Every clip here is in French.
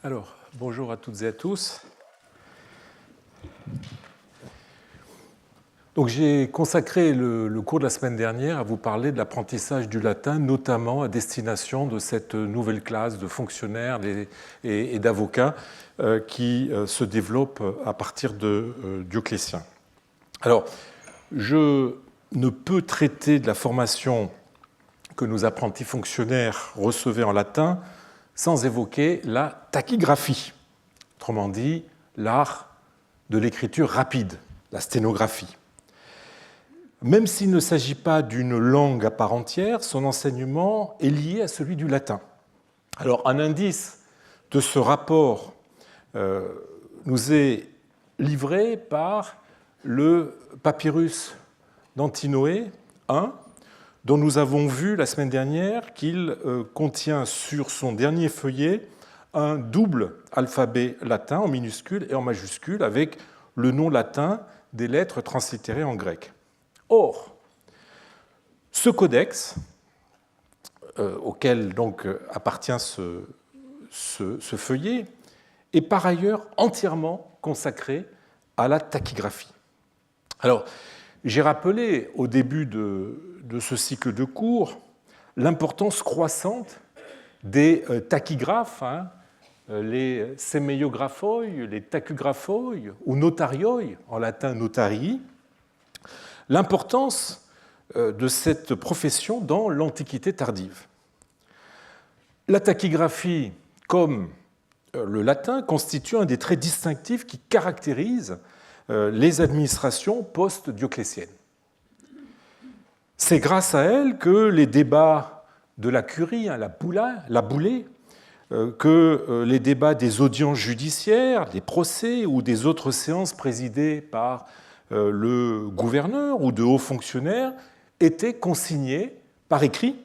Alors, bonjour à toutes et à tous. Donc, j'ai consacré le cours de la semaine dernière à vous parler de l'apprentissage du latin, notamment à destination de cette nouvelle classe de fonctionnaires et d'avocats qui se développe à partir de Dioclétien. Alors, je ne peux traiter de la formation que nos apprentis fonctionnaires recevaient en latin sans évoquer la tachygraphie, autrement dit l'art de l'écriture rapide, la sténographie. Même s'il ne s'agit pas d'une langue à part entière, son enseignement est lié à celui du latin. Alors, un indice de ce rapport nous est livré par le papyrus d'Antinoé I, dont nous avons vu la semaine dernière qu'il contient sur son dernier feuillet un double alphabet latin en minuscule et en majuscule avec le nom latin des lettres translittérées en grec. Or, ce codex, auquel donc appartient ce feuillet, est par ailleurs entièrement consacré à la tachygraphie. Alors, j'ai rappelé au début de ce cycle de cours l'importance croissante des tachygraphes, les semeiographoi, les tachygraphoi ou notarioi, en latin notarii, l'importance de cette profession dans l'Antiquité tardive. La tachygraphie, comme le latin, constitue un des traits distinctifs qui caractérisent les administrations post-dioclétiennes. C'est grâce à elle que les débats de la curie, la boulée, que les débats des audiences judiciaires, des procès ou des autres séances présidées par le gouverneur ou de hauts fonctionnaires étaient consignés par écrit.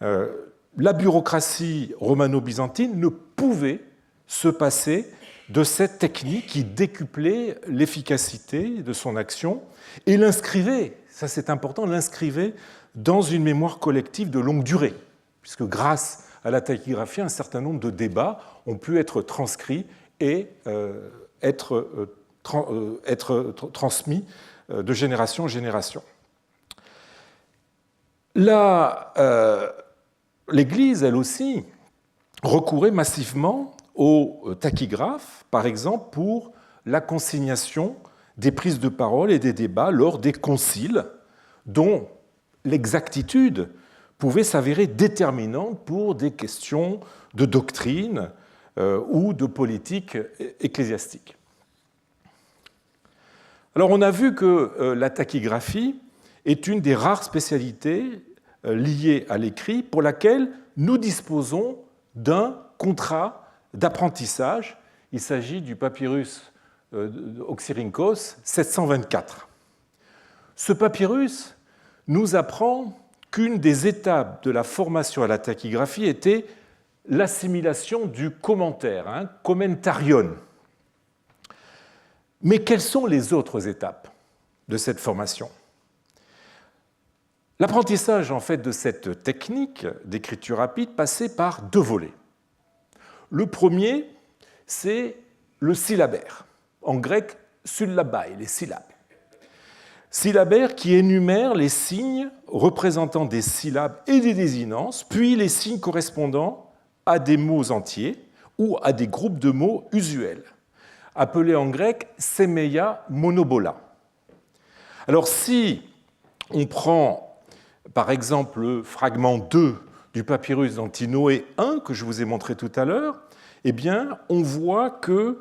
La bureaucratie romano-byzantine ne pouvait se passer de cette technique qui décuplait l'efficacité de son action et l'inscrivait, ça c'est important, l'inscrivait dans une mémoire collective de longue durée, puisque grâce à la tachygraphie, un certain nombre de débats ont pu être transcrits et être transmis de génération en génération. L'Église, elle aussi, recourait massivement aux tachygraphes, par exemple pour la consignation des prises de parole et des débats lors des conciles, dont l'exactitude pouvait s'avérer déterminante pour des questions de doctrine ou de politique ecclésiastique. Alors on a vu que la tachygraphie est une des rares spécialités liées à l'écrit pour laquelle nous disposons d'un contrat d'apprentissage. Il s'agit du papyrus Oxyrhynchos 724. Ce papyrus nous apprend qu'une des étapes de la formation à la tachygraphie était l'assimilation du commentaire, commentarion. Mais quelles sont les autres étapes de cette formation ? L'apprentissage en fait, de cette technique d'écriture rapide passait par deux volets. Le premier, c'est le syllabaire, en grec syllabai, les syllabes. Syllabaire qui énumère les signes représentant des syllabes et des désinences, puis les signes correspondant à des mots entiers ou à des groupes de mots usuels, appelés en grec semeia monobola. Alors si on prend par exemple le fragment 2 du papyrus d'Antinoé I que je vous ai montré tout à l'heure, eh bien, on voit que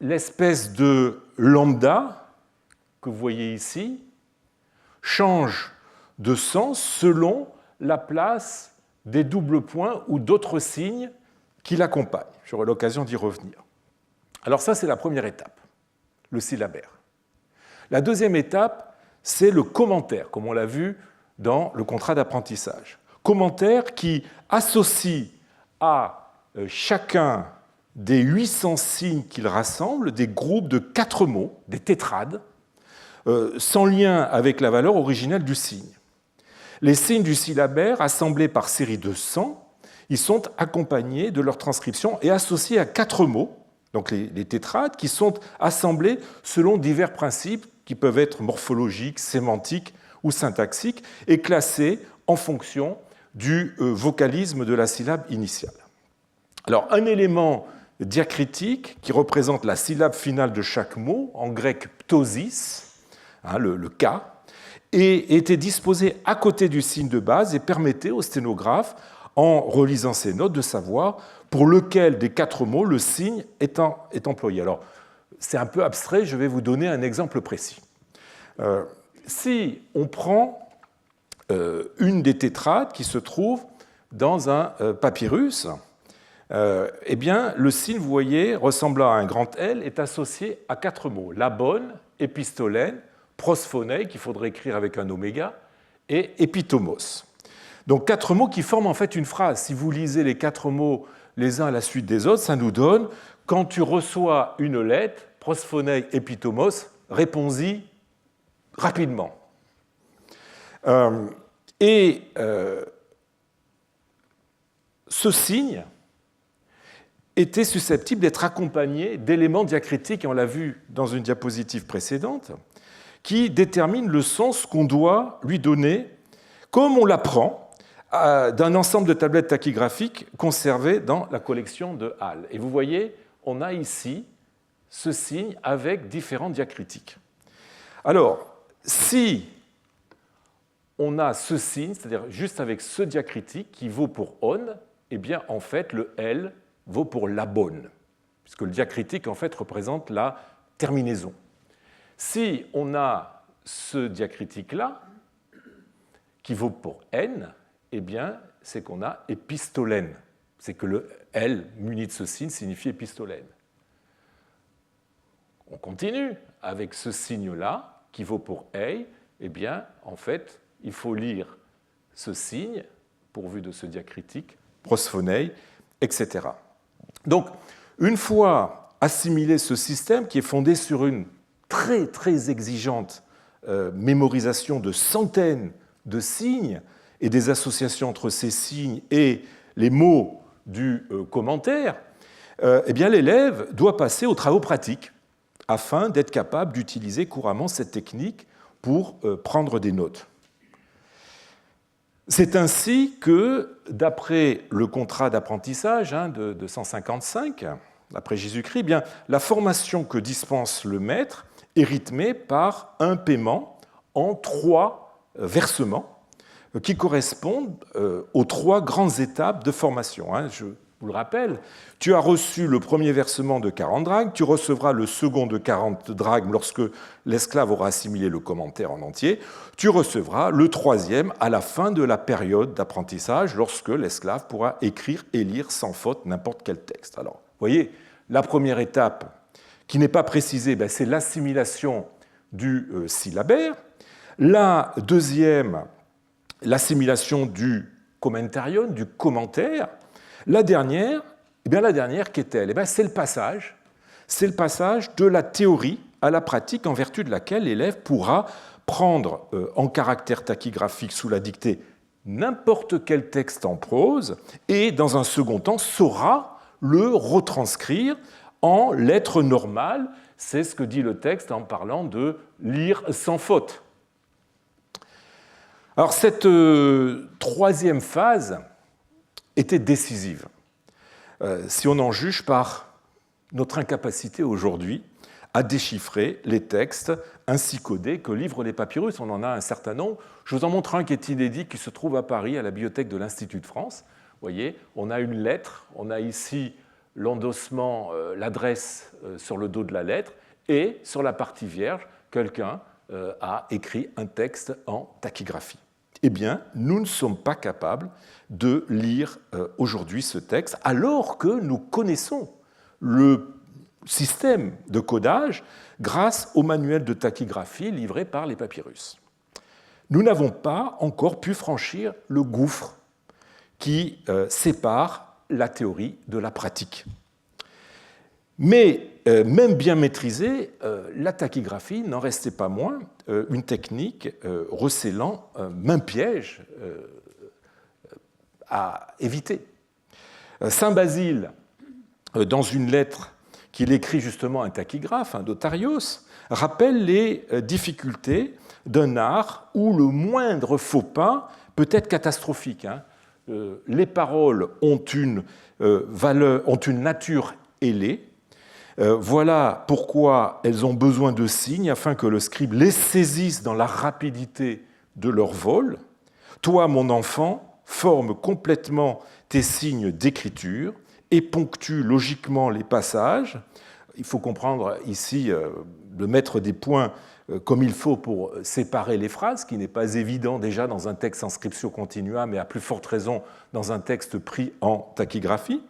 l'espèce de lambda que vous voyez ici change de sens selon la place des doubles points ou d'autres signes qui l'accompagnent. J'aurai l'occasion d'y revenir. Alors ça, c'est la première étape, le syllabaire. La deuxième étape, c'est le commentaire, comme on l'a vu dans le contrat d'apprentissage. Commentaire qui associe à chacun des 800 signes qu'il rassemble des groupes de 4 mots, des tétrades, sans lien avec la valeur originelle du signe. Les signes du syllabaire, assemblés par série de 100, ils sont accompagnés de leur transcription et associés à 4 mots, donc les tétrades, qui sont assemblés selon divers principes qui peuvent être morphologiques, sémantiques ou syntaxiques, et classés en fonction du vocalisme de la syllabe initiale. Alors, un élément diacritique qui représente la syllabe finale de chaque mot, en grec ptosis, le K, et était disposé à côté du signe de base et permettait au sténographe, en relisant ces notes, de savoir pour lequel des 4 mots le signe est employé. Alors, c'est un peu abstrait, je vais vous donner un exemple précis. Si on prend une des tétrades qui se trouve dans un papyrus, eh bien, le signe, vous voyez, ressemblant à un grand L, est associé à 4 mots. Labone, épistolène, prosphonei, qu'il faudrait écrire avec un oméga, et épitomos. Donc 4 mots qui forment en fait une phrase. Si vous lisez les 4 mots les uns à la suite des autres, ça nous donne « Quand tu reçois une lettre, prosphonei, épitomos, réponds-y rapidement ». Ce signe était susceptible d'être accompagné d'éléments diacritiques, et on l'a vu dans une diapositive précédente, qui déterminent le sens qu'on doit lui donner, comme on l'apprend d'un ensemble de tablettes tachygraphiques conservées dans la collection de Hall. Et vous voyez, on a ici ce signe avec différents diacritiques. Alors, si on a ce signe, c'est-à-dire juste avec ce diacritique qui vaut pour on, eh bien, en fait, le L vaut pour labone, puisque le diacritique, en fait, représente la terminaison. Si on a ce diacritique-là, qui vaut pour N, eh bien, c'est qu'on a épistolène. C'est que le L muni de ce signe signifie épistolène. On continue avec ce signe-là, qui vaut pour A, eh bien, en fait, il faut lire ce signe, pourvu de ce diacritique, prosphonei, etc. Donc, une fois assimilé ce système, qui est fondé sur une très, très exigeante mémorisation de centaines de signes et des associations entre ces signes et les mots du commentaire, eh bien, l'élève doit passer aux travaux pratiques afin d'être capable d'utiliser couramment cette technique pour prendre des notes. C'est ainsi que, d'après le contrat d'apprentissage de 155, après Jésus-Christ, eh bien, la formation que dispense le maître est rythmée par un paiement en 3 versements qui correspondent aux 3 grandes étapes de formation. Je vous le rappelle, tu as reçu le premier versement de 40 drachmes, tu recevras le second de 40 drachmes lorsque l'esclave aura assimilé le commentaire en entier, tu recevras le 3e à la fin de la période d'apprentissage lorsque l'esclave pourra écrire et lire sans faute n'importe quel texte. Alors, vous voyez, la première étape qui n'est pas précisée, c'est l'assimilation du syllabaire. La deuxième, l'assimilation du commentarion, du commentaire. La dernière, qu'est-elle ? C'est le passage. C'est le passage de la théorie à la pratique, en vertu de laquelle l'élève pourra prendre en caractère tachygraphique sous la dictée n'importe quel texte en prose et, dans un second temps, saura le retranscrire en lettres normales. C'est ce que dit le texte en parlant de lire sans faute. Alors, cette 3e phase était décisive, si on en juge par notre incapacité aujourd'hui à déchiffrer les textes ainsi codés que livrent les papyrus. On en a un certain nombre. Je vous en montre un qui est inédit, qui se trouve à Paris, à la bibliothèque de l'Institut de France. Vous voyez, on a une lettre, on a ici l'endossement, l'adresse sur le dos de la lettre, et sur la partie vierge, quelqu'un a écrit un texte en tachygraphie. Eh bien, nous ne sommes pas capables de lire aujourd'hui ce texte, alors que nous connaissons le système de codage grâce au manuel de tachygraphie livré par les papyrus. Nous n'avons pas encore pu franchir le gouffre qui sépare la théorie de la pratique. Mais même bien maîtrisée, la tachygraphie n'en restait pas moins une technique recélant maint piège à éviter. Saint Basile, dans une lettre qu'il écrit justement à un tachygraphe, d'Otarios, rappelle les difficultés d'un art où le moindre faux pas peut être catastrophique. Les paroles ont une nature ailée. Voilà pourquoi elles ont besoin de signes afin que le scribe les saisisse dans la rapidité de leur vol. Toi, mon enfant, forme complètement tes signes d'écriture et ponctue logiquement les passages. Il faut comprendre ici de mettre des points comme il faut pour séparer les phrases, ce qui n'est pas évident déjà dans un texte en scriptio continua, mais à plus forte raison dans un texte pris en tachygraphie.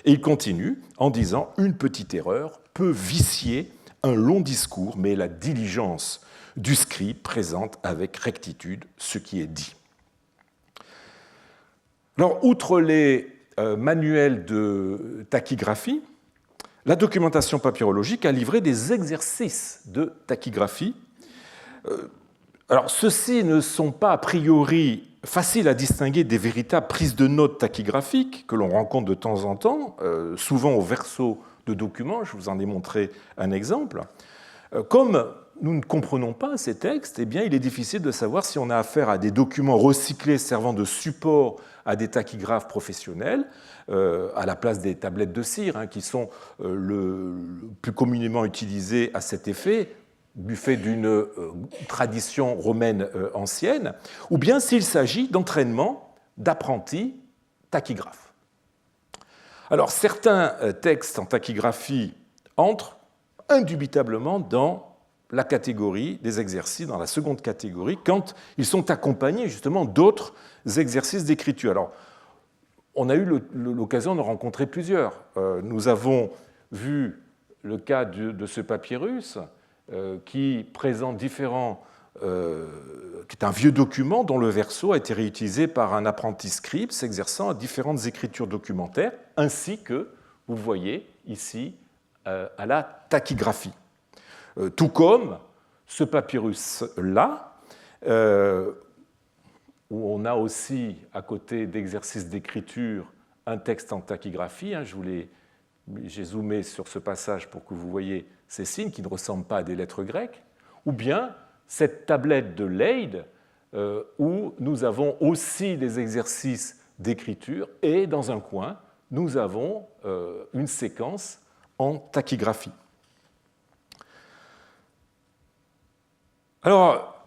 Et il continue en disant « Une petite erreur peut vicier un long discours, mais la diligence du scribe présente avec rectitude ce qui est dit. » Alors, outre les manuels de tachygraphie, la documentation papyrologique a livré des exercices de tachygraphie. Alors, ceux-ci ne sont pas a priori faciles à distinguer des véritables prises de notes tachygraphiques que l'on rencontre de temps en temps, souvent au verso de documents. Je vous en ai montré un exemple. Comme nous ne comprenons pas ces textes, eh bien, il est difficile de savoir si on a affaire à des documents recyclés servant de support à des tachygraphes professionnels, à la place des tablettes de cire, qui sont le plus communément utilisées à cet effet, du fait d'une tradition romaine ancienne, ou bien s'il s'agit d'entraînement d'apprentis tachygraphes. Alors, certains textes en tachygraphie entrent indubitablement dans la catégorie des exercices, dans la seconde catégorie, quand ils sont accompagnés justement d'autres exercices d'écriture. Alors, on a eu l'occasion de rencontrer plusieurs. Nous avons vu le cas de ce papyrus qui présente qui est un vieux document dont le verso a été réutilisé par un apprenti scribe s'exerçant à différentes écritures documentaires, ainsi que, vous voyez ici, à la tachygraphie. Tout comme ce papyrus-là, où on a aussi, à côté d'exercices d'écriture, un texte en tachygraphie. J'ai zoomé sur ce passage pour que vous voyez ces signes qui ne ressemblent pas à des lettres grecques, ou bien cette tablette de Leyde, où nous avons aussi des exercices d'écriture, et dans un coin, nous avons une séquence en tachygraphie. Alors,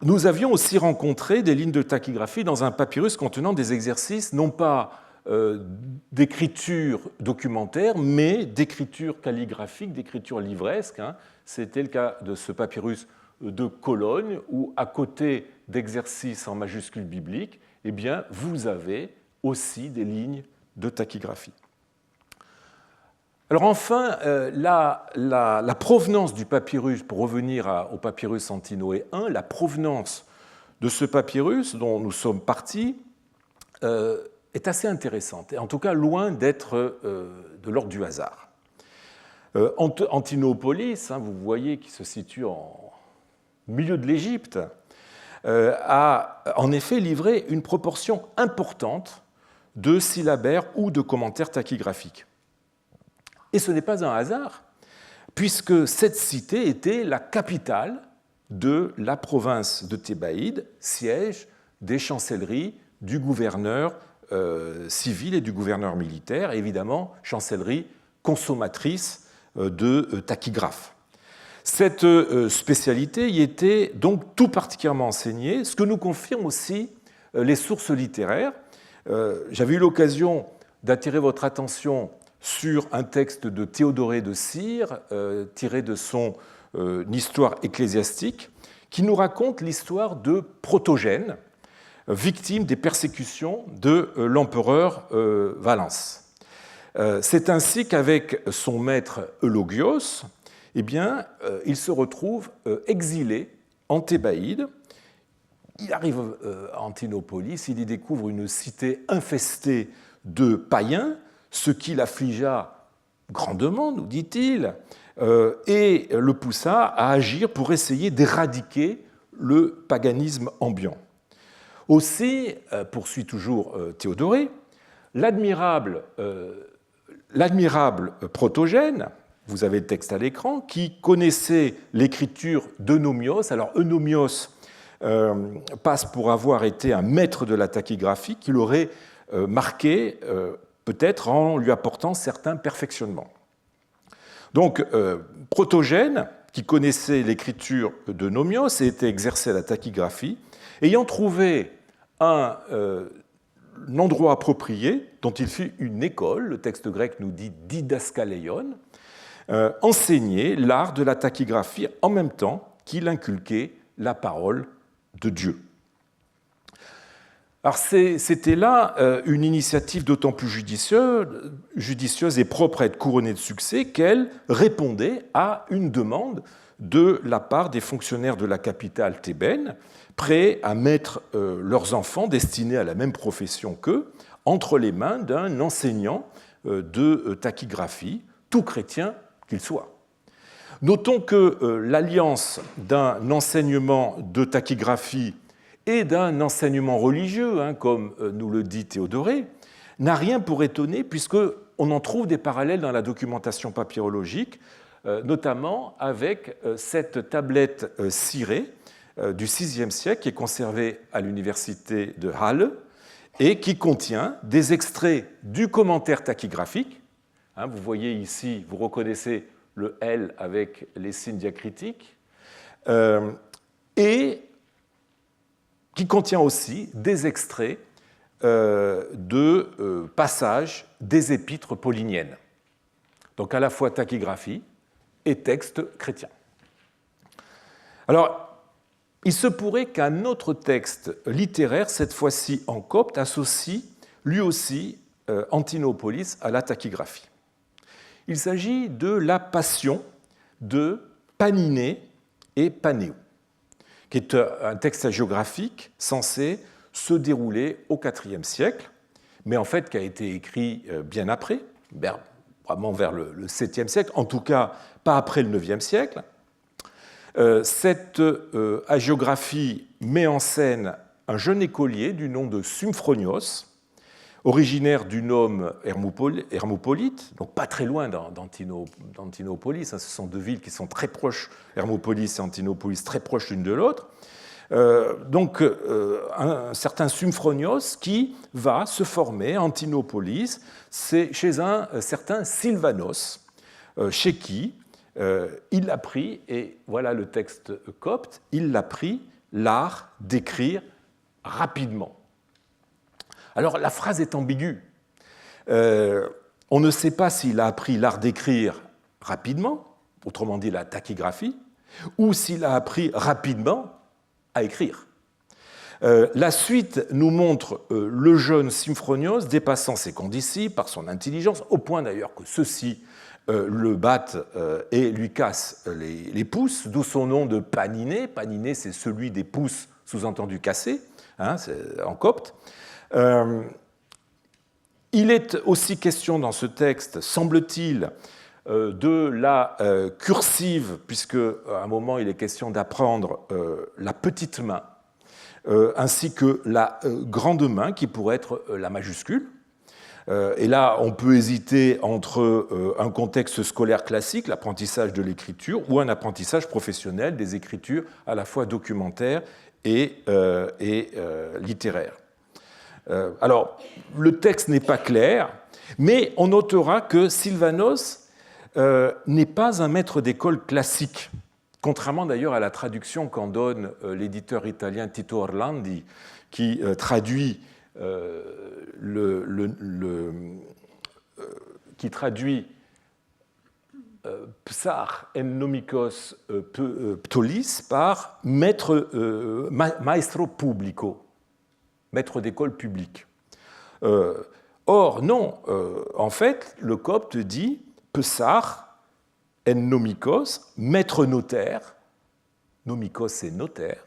nous avions aussi rencontré des lignes de tachygraphie dans un papyrus contenant des exercices, non pas d'écriture documentaire, mais d'écriture calligraphique, d'écriture livresque. C'était le cas de ce papyrus de Cologne, où à côté d'exercices en majuscules bibliques, eh bien, vous avez aussi des lignes de tachygraphie. Alors enfin, la provenance du papyrus, pour revenir au papyrus Antinoé I, la provenance de ce papyrus dont nous sommes partis est assez intéressante, et en tout cas loin d'être de l'ordre du hasard. Antinopolis, vous voyez, qui se situe au milieu de l'Égypte, a en effet livré une proportion importante de syllabaires ou de commentaires tachygraphiques. Et ce n'est pas un hasard, puisque cette cité était la capitale de la province de Thébaïde, siège des chancelleries du gouverneur civil et du gouverneur militaire, et évidemment, chancellerie consommatrice de tachygraphes. Cette spécialité y était donc tout particulièrement enseignée, ce que nous confirment aussi les sources littéraires. J'avais eu l'occasion d'attirer votre attention sur un texte de Théodoré de Cire, tiré de son Histoire ecclésiastique, qui nous raconte l'histoire de Protogène, victime des persécutions de l'empereur Valens. C'est ainsi qu'avec son maître Eulogios, eh bien, il se retrouve exilé en Thébaïde. Il arrive à Antinopolis, il y découvre une cité infestée de païens, ce qui l'affligea grandement, nous dit-il, et le poussa à agir pour essayer d'éradiquer le paganisme ambiant. Aussi, poursuit toujours Théodoré, l'admirable Protogène, vous avez le texte à l'écran, qui connaissait l'écriture d'Eunomios. Alors Eunomios passe pour avoir été un maître de la tachygraphie qui l'aurait marqué peut-être en lui apportant certains perfectionnements. Donc Protogène, qui connaissait l'écriture de Nomios et était exercé à la tachygraphie, ayant trouvé un endroit approprié dont il fit une école, le texte grec nous dit didaskaleion, enseignait l'art de la tachygraphie en même temps qu'il inculquait la parole de Dieu. Alors c'était là une initiative d'autant plus judicieuse et propre à être couronnée de succès qu'elle répondait à une demande de la part des fonctionnaires de la capitale thébaine, prêts à mettre leurs enfants destinés à la même profession qu'eux entre les mains d'un enseignant de tachygraphie, tout chrétien qu'il soit. Notons que l'alliance d'un enseignement de tachygraphie et d'un enseignement religieux, comme nous le dit Théodoré, n'a rien pour étonner puisqu'on en trouve des parallèles dans la documentation papyrologique, notamment avec cette tablette cirée du VIe siècle qui est conservée à l'université de Halle et qui contient des extraits du commentaire tachygraphique. Vous voyez ici, vous reconnaissez le L avec les signes diacritiques, et qui contient aussi des extraits de passages des épîtres pauliniennes. Donc à la fois tachygraphie et texte chrétien. Alors, il se pourrait qu'un autre texte littéraire, cette fois-ci en copte, associe lui aussi Antinopolis à la tachygraphie. Il s'agit de la Passion de Paniné et Panéou, qui est un texte hagiographique censé se dérouler au IVe siècle, mais en fait qui a été écrit bien après, vraiment vers le VIIe siècle, en tout cas pas après le IXe siècle. Cette hagiographie met en scène un jeune écolier du nom de Symphonios, originaire du nom Hermopolite, donc pas très loin d'Antinopolis. Ce sont deux villes qui sont très proches, Hermopolis et Antinopolis, très proches l'une de l'autre. Donc un certain Symphonios qui va se former à Antinopolis, c'est chez un certain Sylvanos, chez qui il apprit, et voilà le texte copte, il apprit l'art d'écrire rapidement. Alors la phrase est ambiguë. On ne sait pas s'il a appris l'art d'écrire rapidement, autrement dit la tachygraphie, ou s'il a appris rapidement à écrire. La suite nous montre le jeune Symphonios dépassant ses condisciples par son intelligence, au point d'ailleurs que ceux-ci le battent et lui cassent les pouces, d'où son nom de Paniné. Paniné, c'est celui des pouces, sous-entendu cassés, en copte. Il est aussi question dans ce texte, semble-t-il, de la cursive, puisque à un moment il est question d'apprendre la petite main, ainsi que la grande main, qui pourrait être la majuscule. Et là, on peut hésiter entre un contexte scolaire classique, l'apprentissage de l'écriture, ou un apprentissage professionnel des écritures à la fois documentaires et littéraires. Alors, le texte n'est pas clair, mais on notera que Sylvanos n'est pas un maître d'école classique, contrairement d'ailleurs à la traduction qu'en donne l'éditeur italien Tito Orlandi, qui traduit Psar en nomikos ptolis par maestro publico, maître d'école public. Or, non, en fait, le copte dit Psar en nomikos, maître notaire, nomikos c'est notaire,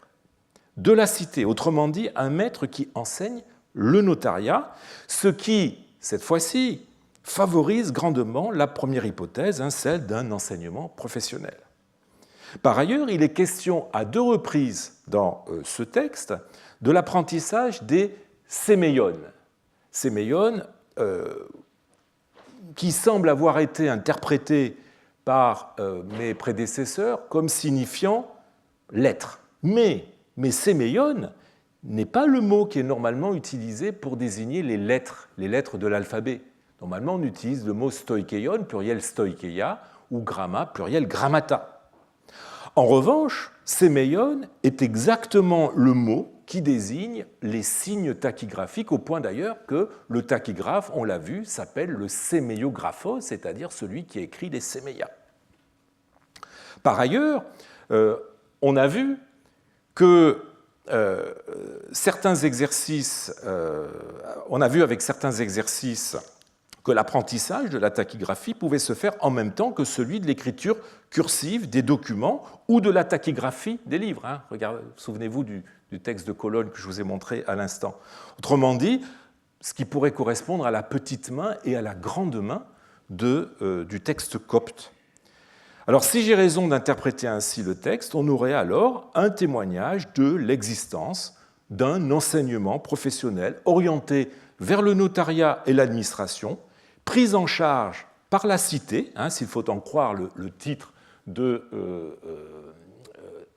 de la cité, autrement dit, un maître qui enseigne le notariat, ce qui, cette fois-ci, favorise grandement la première hypothèse, celle d'un enseignement professionnel. Par ailleurs, il est question à deux reprises dans ce texte de l'apprentissage des séméiones. Séméiones, qui semble avoir été interprété par mes prédécesseurs comme signifiant lettre. Mais séméion n'est pas le mot qui est normalement utilisé pour désigner les lettres de l'alphabet. Normalement, on utilise le mot stoikeion, pluriel stoikeia, ou gramma, pluriel grammata. En revanche, séméion est exactement le mot qui désigne les signes tachygraphiques, au point d'ailleurs que le tachygraphe, on l'a vu, s'appelle le séméiographos, c'est-à-dire celui qui écrit les séméias. Par ailleurs, on a vu que certains exercices, on a vu avec certains exercices que l'apprentissage de la tachygraphie pouvait se faire en même temps que celui de l'écriture cursive des documents ou de la tachygraphie des livres. Souvenez-vous du texte de colonne que je vous ai montré à l'instant. Autrement dit, ce qui pourrait correspondre à la petite main et à la grande main du texte copte. Alors, si j'ai raison d'interpréter ainsi le texte, on aurait alors un témoignage de l'existence d'un enseignement professionnel orienté vers le notariat et l'administration, pris en charge par la cité, s'il faut en croire le titre de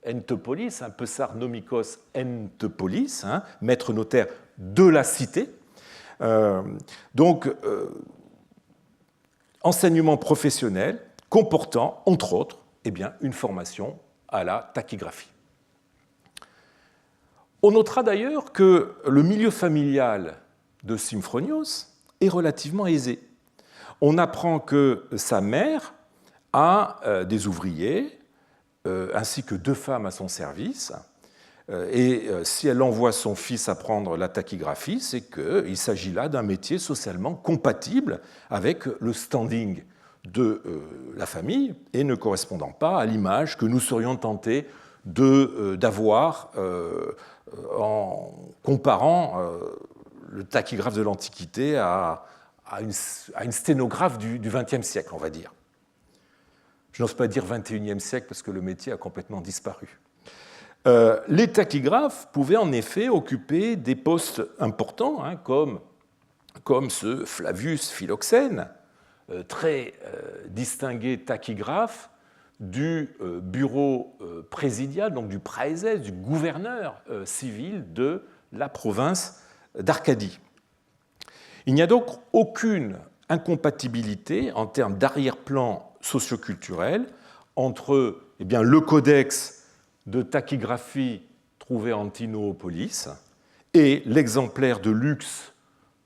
Entopolis, Pessar nomikos Entopolis, maître notaire de la cité. Donc, enseignement professionnel comportant, entre autres, une formation à la tachygraphie. On notera d'ailleurs que le milieu familial de Symphonios est relativement aisé. On apprend que sa mère a des ouvriers ainsi que 2 femmes à son service. Et si elle envoie son fils apprendre la tachygraphie, c'est qu'il s'agit là d'un métier socialement compatible avec le standing de la famille et ne correspondant pas à l'image que nous serions tentés d'avoir en comparant le tachygraphe de l'Antiquité à une sténographe du XXe siècle, on va dire. Je n'ose pas dire XXIe siècle parce que le métier a complètement disparu. Les tachygraphes pouvaient en effet occuper des postes importants, comme ce Flavius Philoxène, très distingué tachygraphe du bureau présidial, donc du praeses, du gouverneur civil de la province d'Arcadie. Il n'y a donc aucune incompatibilité en termes d'arrière-plan socioculturel entre le codex de tachygraphie trouvé en Tinoopolis et l'exemplaire de luxe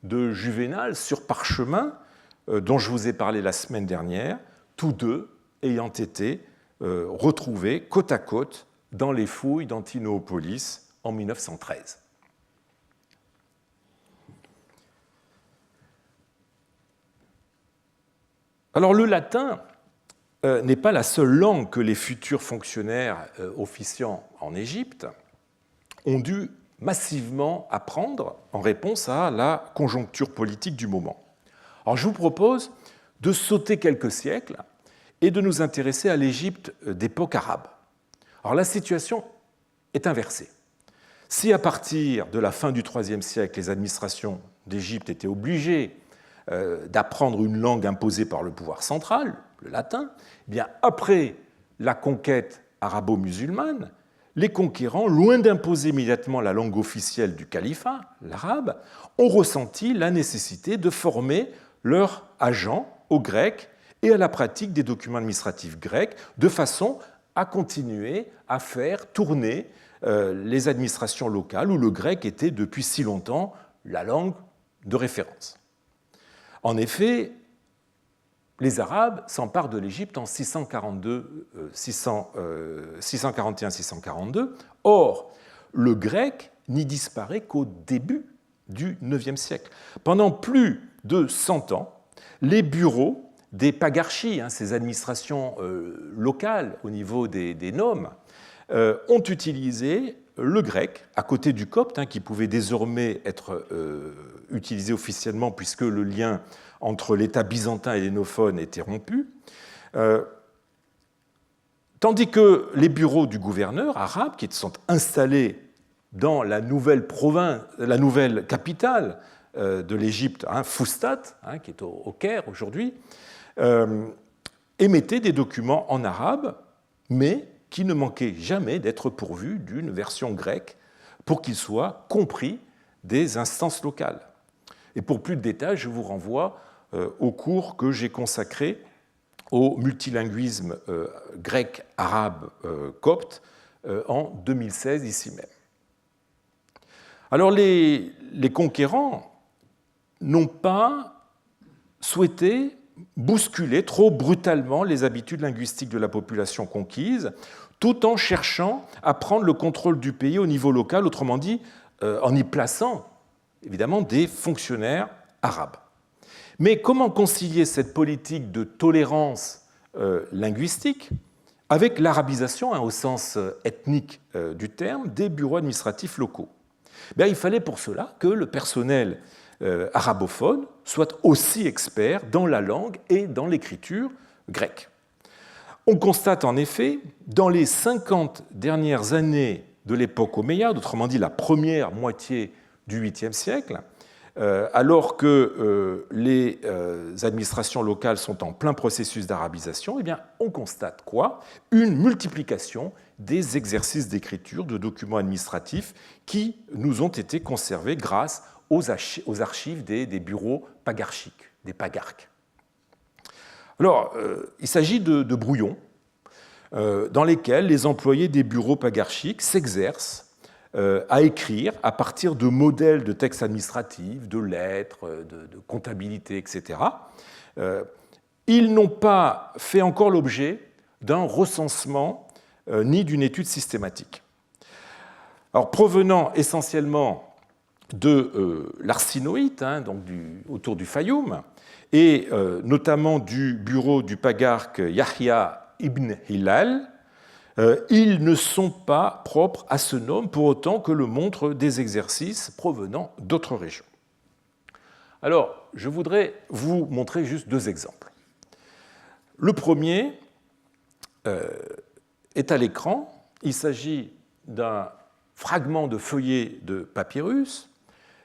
de Juvénal sur parchemin dont je vous ai parlé la semaine dernière, tous deux ayant été retrouvés côte à côte dans les fouilles d'Antinoopolis en 1913. Alors le latin n'est pas la seule langue que les futurs fonctionnaires officiant en Égypte ont dû massivement apprendre en réponse à la conjoncture politique du moment. Alors je vous propose de sauter quelques siècles et de nous intéresser à l'Égypte d'époque arabe. Alors la situation est inversée. Si à partir de la fin du IIIe siècle, les administrations d'Égypte étaient obligées d'apprendre une langue imposée par le pouvoir central, le latin, eh bien après la conquête arabo-musulmane, les conquérants, loin d'imposer immédiatement la langue officielle du califat, l'arabe, ont ressenti la nécessité de former leurs agents au grec et à la pratique des documents administratifs grecs, de façon à continuer à faire tourner les administrations locales où le grec était depuis si longtemps la langue de référence. En effet, les Arabes s'emparent de l'Égypte en 641-642. Or, le grec n'y disparaît qu'au début du IXe siècle. Pendant plus de 100 ans, les bureaux des pagarchies, ces administrations locales au niveau des nomes, ont utilisé le grec à côté du copte, qui pouvait désormais être utilisé officiellement puisque le lien entre l'État byzantin et l'hénophone était rompu, tandis que les bureaux du gouverneur arabe, qui sont installés dans la nouvelle province, la nouvelle capitale de l'Égypte, Fustat, qui est au Caire aujourd'hui, émettait des documents en arabe, mais qui ne manquaient jamais d'être pourvus d'une version grecque pour qu'ils soient compris des instances locales. Et pour plus de détails, je vous renvoie au cours que j'ai consacré au multilinguisme grec-arabe-copte en 2016, ici même. Alors les conquérants n'ont pas souhaité bousculer trop brutalement les habitudes linguistiques de la population conquise, tout en cherchant à prendre le contrôle du pays au niveau local, autrement dit, en y plaçant évidemment des fonctionnaires arabes. Mais comment concilier cette politique de tolérance linguistique avec l'arabisation, au sens ethnique du terme, des bureaux administratifs locaux? Il fallait pour cela que le personnel arabophone soit aussi expert dans la langue et dans l'écriture grecque. On constate en effet, dans les 50 dernières années de l'époque omeyyade, autrement dit la première moitié du 8e siècle, alors que les administrations locales sont en plein processus d'arabisation, on constate quoi? Une multiplication des exercices d'écriture de documents administratifs qui nous ont été conservés grâce aux archives des bureaux pagarchiques, des pagarques. Alors, il s'agit de brouillons dans lesquels les employés des bureaux pagarchiques s'exercent à écrire à partir de modèles de textes administratifs, de lettres, de comptabilité, etc. Ils n'ont pas fait encore l'objet d'un recensement ni d'une étude systématique. Alors, provenant essentiellement de l'arsinoïte, donc autour du Fayoum, et notamment du bureau du pagarque Yahya ibn Hilal, ils ne sont pas propres à ce nom, pour autant que le montrent des exercices provenant d'autres régions. Alors, je voudrais vous montrer juste deux exemples. Le premier est à l'écran. Il s'agit d'un fragment de feuillet de papyrus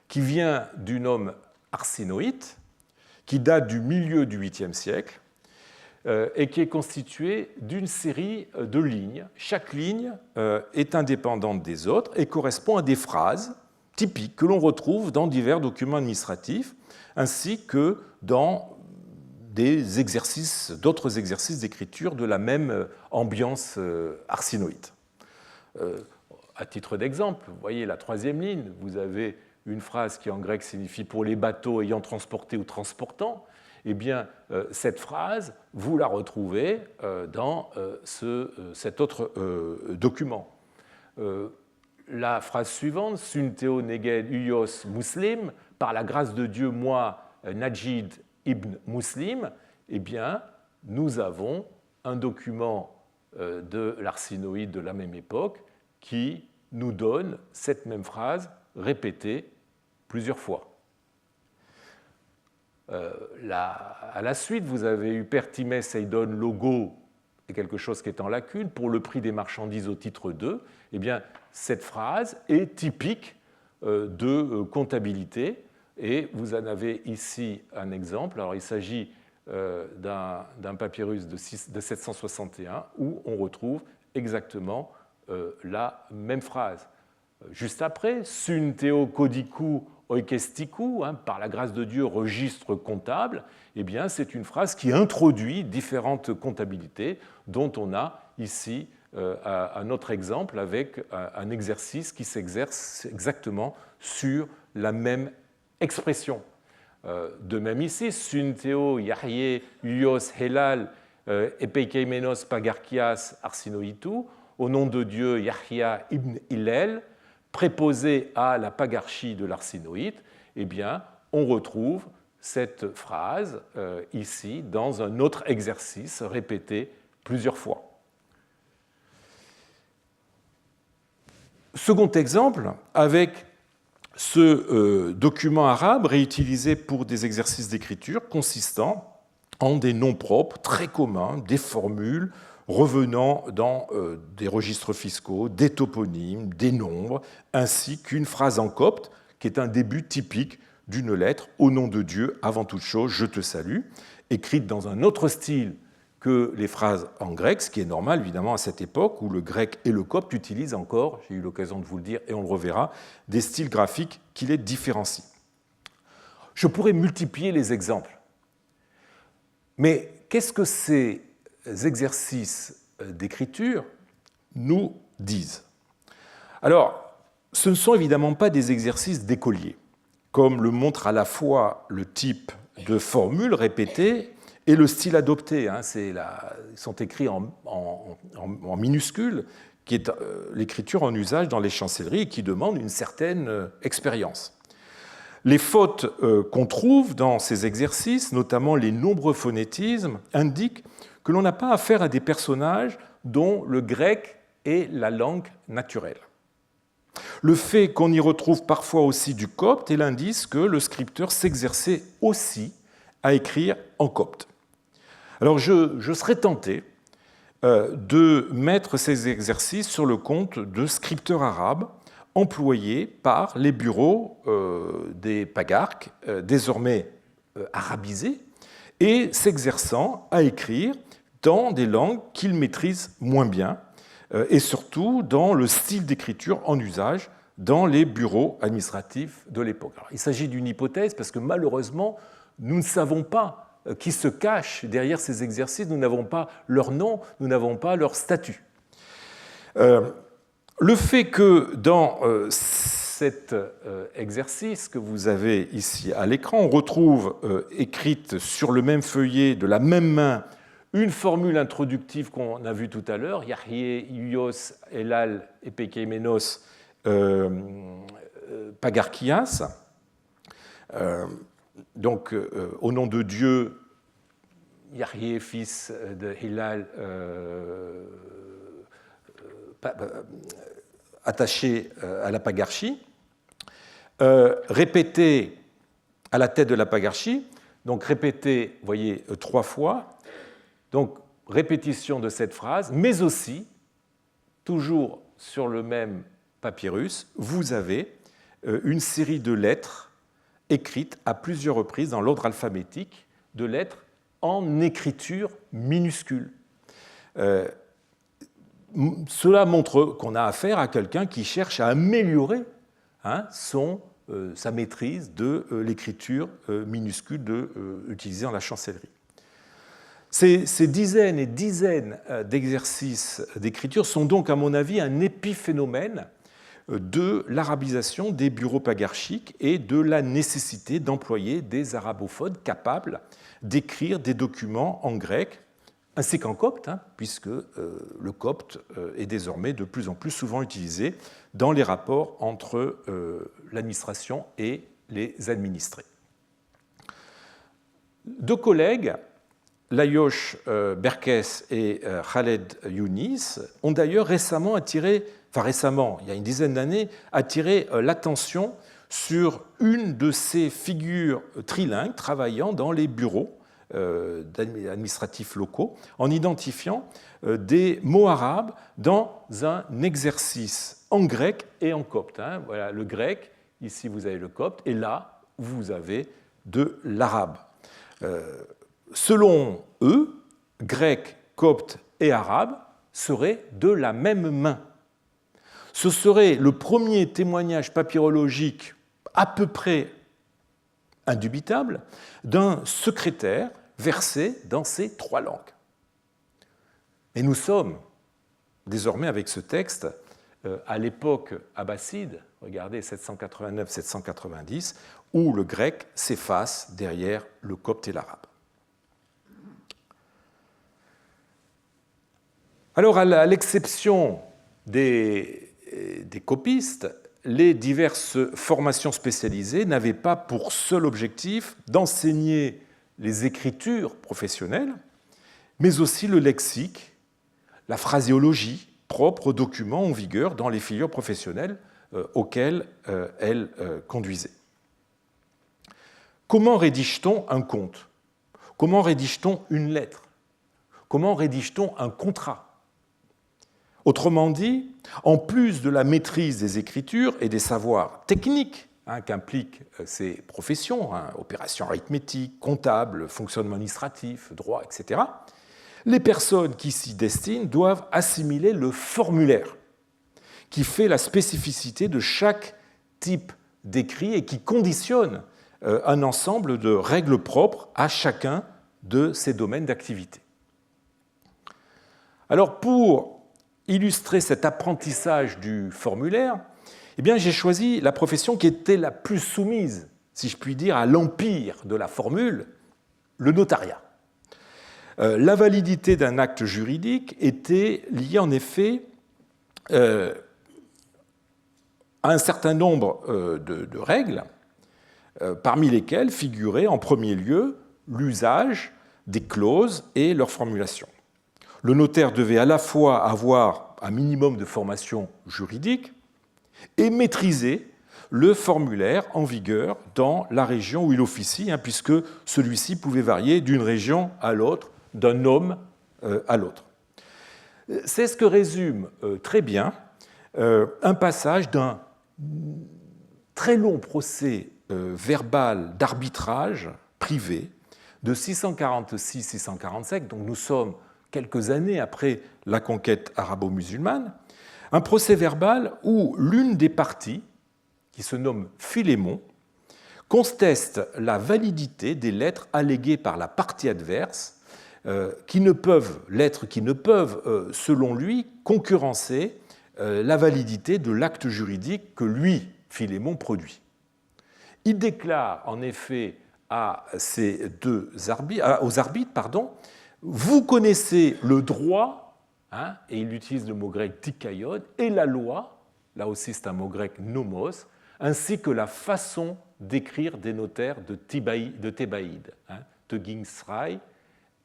qui vient du nom arsinoïte, qui date du milieu du 8e siècle, et qui est constitué d'une série de lignes. Chaque ligne est indépendante des autres et correspond à des phrases typiques que l'on retrouve dans divers documents administratifs, ainsi que dans d'autres exercices d'écriture de la même ambiance arsinoïde. À titre d'exemple, vous voyez la troisième ligne, vous avez une phrase qui en grec signifie « pour les bateaux ayant transporté ou transportant ». Eh bien, cette phrase, vous la retrouvez dans cet autre document. La phrase suivante, Sunteo neged uyos muslim, par la grâce de Dieu, moi, Najid ibn Muslim, eh bien, nous avons un document de l'arsinoïde de la même époque qui nous donne cette même phrase répétée plusieurs fois. À la suite, vous avez eu Pertimes Eidon Logo et quelque chose qui est en lacune pour le prix des marchandises au titre 2. Eh bien, cette phrase est typique de comptabilité et vous en avez ici un exemple. Alors, il s'agit d'un papyrus de 761 où on retrouve exactement la même phrase. Juste après, Sun Theo Kodiku Oikestiku, par la grâce de Dieu, registre comptable, eh bien, c'est une phrase qui introduit différentes comptabilités dont on a ici un autre exemple avec un exercice qui s'exerce exactement sur la même expression. De même ici, Sun Theo Yahye Uyos Helal Epeikeimenos Pagarkias Arsinoitu, au nom de Dieu Yahya ibn Hillel, préposé à la pagarchie de l'arsinoïte, eh bien, on retrouve cette phrase ici dans un autre exercice répété plusieurs fois. Second exemple, avec ce document arabe réutilisé pour des exercices d'écriture consistant en des noms propres très communs, des formules revenant dans des registres fiscaux, des toponymes, des nombres, ainsi qu'une phrase en copte qui est un début typique d'une lettre « Au nom de Dieu, avant toute chose, je te salue », écrite dans un autre style que les phrases en grec, ce qui est normal évidemment à cette époque où le grec et le copte utilisent encore, j'ai eu l'occasion de vous le dire et on le reverra, des styles graphiques qui les différencient. Je pourrais multiplier les exemples, mais qu'est-ce que ces exercices d'écriture nous disent? Alors, ce ne sont évidemment pas des exercices d'écolier, comme le montre à la fois le type de formule répétée et le style adopté. Ils sont écrits en minuscules, qui est l'écriture en usage dans les chancelleries et qui demande une certaine expérience. Les fautes qu'on trouve dans ces exercices, notamment les nombreux phonétismes, indiquent que l'on n'a pas affaire à des personnages dont le grec est la langue naturelle. Le fait qu'on y retrouve parfois aussi du copte est l'indice que le scripteur s'exerçait aussi à écrire en copte. Alors je serais tenté de mettre ces exercices sur le compte de scripteurs arabes employés par les bureaux des pagarques, désormais arabisés, et s'exerçant à écrire dans des langues qu'ils maîtrisent moins bien, et surtout dans le style d'écriture en usage dans les bureaux administratifs de l'époque. Il s'agit d'une hypothèse parce que malheureusement, nous ne savons pas qui se cache derrière ces exercices, nous n'avons pas leur nom, nous n'avons pas leur statut. Le fait que dans cet exercice que vous avez ici à l'écran, on retrouve écrite sur le même feuillet de la même main une formule introductive qu'on a vue tout à l'heure, Yahye, Iuios, Elal, Epekeimenos, Pagarkias. Donc, au nom de Dieu, Yahye, fils de Hilal, attaché à la pagarchie, répété à la tête de la pagarchie, donc répété, vous voyez, 3 fois. Donc, répétition de cette phrase, mais aussi, toujours sur le même papyrus, vous avez une série de lettres écrites à plusieurs reprises dans l'ordre alphabétique, de lettres en écriture minuscule. Cela montre qu'on a affaire à quelqu'un qui cherche à améliorer sa maîtrise de l'écriture minuscule utilisée dans la chancellerie. Ces dizaines et dizaines d'exercices d'écriture sont donc, à mon avis, un épiphénomène de l'arabisation des bureaux pagarchiques et de la nécessité d'employer des arabophones capables d'écrire des documents en grec, ainsi qu'en copte, puisque le copte est désormais de plus en plus souvent utilisé dans les rapports entre l'administration et les administrés. 2 collègues, Lajos Berkes et Khaled Younis, ont d'ailleurs récemment, il y a une dizaine d'années, attiré l'attention sur une de ces figures trilingues travaillant dans les bureaux administratifs locaux, en identifiant des mots arabes dans un exercice en grec et en copte. Voilà le grec, ici vous avez le copte, et là vous avez de l'arabe. Selon eux, grec, copte et arabe seraient de la même main. Ce serait le premier témoignage papyrologique à peu près indubitable d'un secrétaire versé dans ces 3 langues. Et nous sommes désormais avec ce texte à l'époque abbasside, regardez 789-790, où le grec s'efface derrière le copte et l'arabe. Alors, à l'exception des copistes, les diverses formations spécialisées n'avaient pas pour seul objectif d'enseigner les écritures professionnelles, mais aussi le lexique, la phraséologie propre aux documents en vigueur dans les filières professionnelles auxquelles elles conduisaient. Comment rédige-t-on un compte? Comment rédige-t-on une lettre? Comment rédige-t-on un contrat? Autrement dit, en plus de la maîtrise des écritures et des savoirs techniques qu'impliquent ces professions, opérations arithmétiques, comptables, fonctionnement administratif, droit, etc., les personnes qui s'y destinent doivent assimiler le formulaire qui fait la spécificité de chaque type d'écrit et qui conditionne un ensemble de règles propres à chacun de ces domaines d'activité. Alors, pour illustrer cet apprentissage du formulaire, eh bien, j'ai choisi la profession qui était la plus soumise, si je puis dire, à l'empire de la formule, le notariat. La validité d'un acte juridique était liée en effet à un certain nombre de règles, parmi lesquelles figurait en premier lieu l'usage des clauses et leur formulation. Le notaire devait à la fois avoir un minimum de formation juridique et maîtriser le formulaire en vigueur dans la région où il officie, puisque celui-ci pouvait varier d'une région à l'autre, d'un homme à l'autre. C'est ce que résume très bien un passage d'un très long procès verbal d'arbitrage privé de 646-647, donc nous sommes quelques années après la conquête arabo-musulmane, un procès verbal où l'une des parties, qui se nomme Philémon, conteste la validité des lettres alléguées par la partie adverse, lettres qui ne peuvent, selon lui, concurrencer la validité de l'acte juridique que lui, Philémon, produit. Il déclare en effet aux arbitres, vous connaissez le droit, et il utilise le mot grec tikaion, et la loi, là aussi c'est un mot grec nomos, ainsi que la façon d'écrire des notaires de Thébaïde, Teginsrai,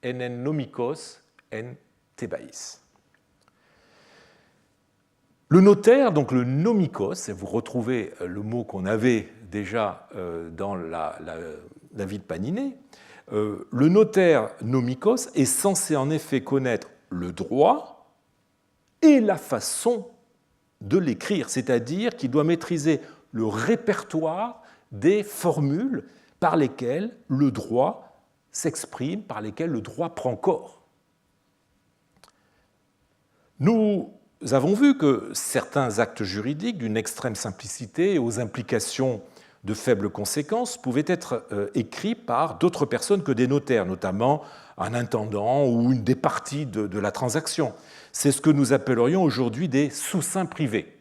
en nomikos, en Thébaïs. Le notaire, donc le nomikos, et vous retrouvez le mot qu'on avait déjà dans la vie de Paninée, le notaire nomikos est censé en effet connaître le droit et la façon de l'écrire, c'est-à-dire qu'il doit maîtriser le répertoire des formules par lesquelles le droit s'exprime, par lesquelles le droit prend corps. Nous avons vu que certains actes juridiques d'une extrême simplicité et aux implications de faibles conséquences pouvaient être écrits par d'autres personnes que des notaires, notamment un intendant ou une des parties de la transaction. C'est ce que nous appellerions aujourd'hui des sous-seings privés.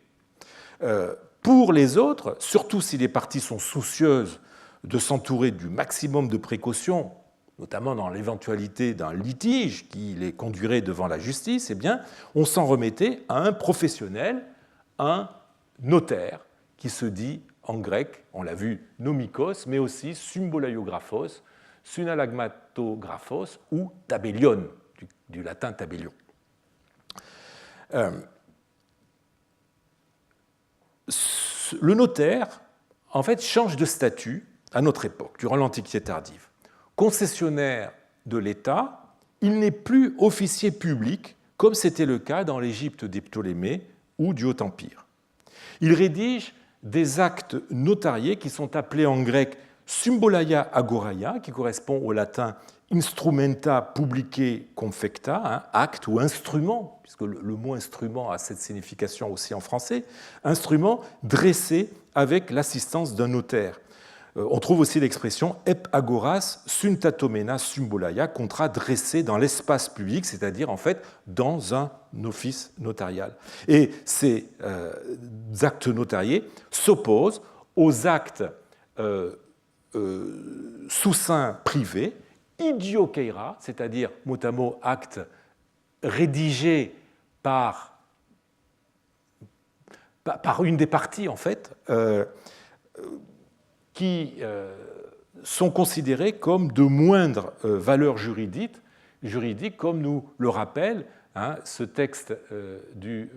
Pour les autres, surtout si les parties sont soucieuses de s'entourer du maximum de précautions, notamment dans l'éventualité d'un litige qui les conduirait devant la justice, eh bien, on s'en remettait à un professionnel, un notaire, qui se dit en grec, on l'a vu, nomikos, mais aussi symbolaiograpos, synalagmatographos ou tabellion, du latin tabellion. Le notaire, en fait, change de statut à notre époque, durant l'Antiquité tardive. Concessionnaire de l'État, il n'est plus officier public, comme c'était le cas dans l'Égypte des Ptolémées ou du Haut-Empire. Il rédige des actes notariés qui sont appelés en grec symbolaia agoraia, qui correspond au latin instrumenta publicae confecta, acte ou instrument, puisque le mot instrument a cette signification aussi en français, instrument dressé avec l'assistance d'un notaire. On trouve aussi l'expression ep agoras suntatomena symbolaia, contrat dressé dans l'espace public, c'est-à-dire en fait dans un office notarial. Et ces actes notariés s'opposent aux actes sous-seings privés, idiokeira, c'est-à-dire mot à mot actes rédigés par une des parties en fait, qui sont considérés comme de moindre valeur juridique, comme nous le rappelle ce texte du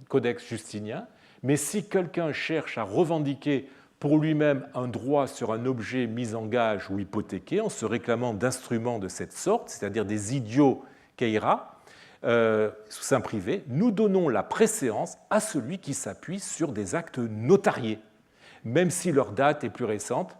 Codex Justinien. Mais si quelqu'un cherche à revendiquer pour lui-même un droit sur un objet mis en gage ou hypothéqué, en se réclamant d'instruments de cette sorte, c'est-à-dire des idiots keira, sous seing privé, nous donnons la préséance à celui qui s'appuie sur des actes notariés. même si leur date est plus récente,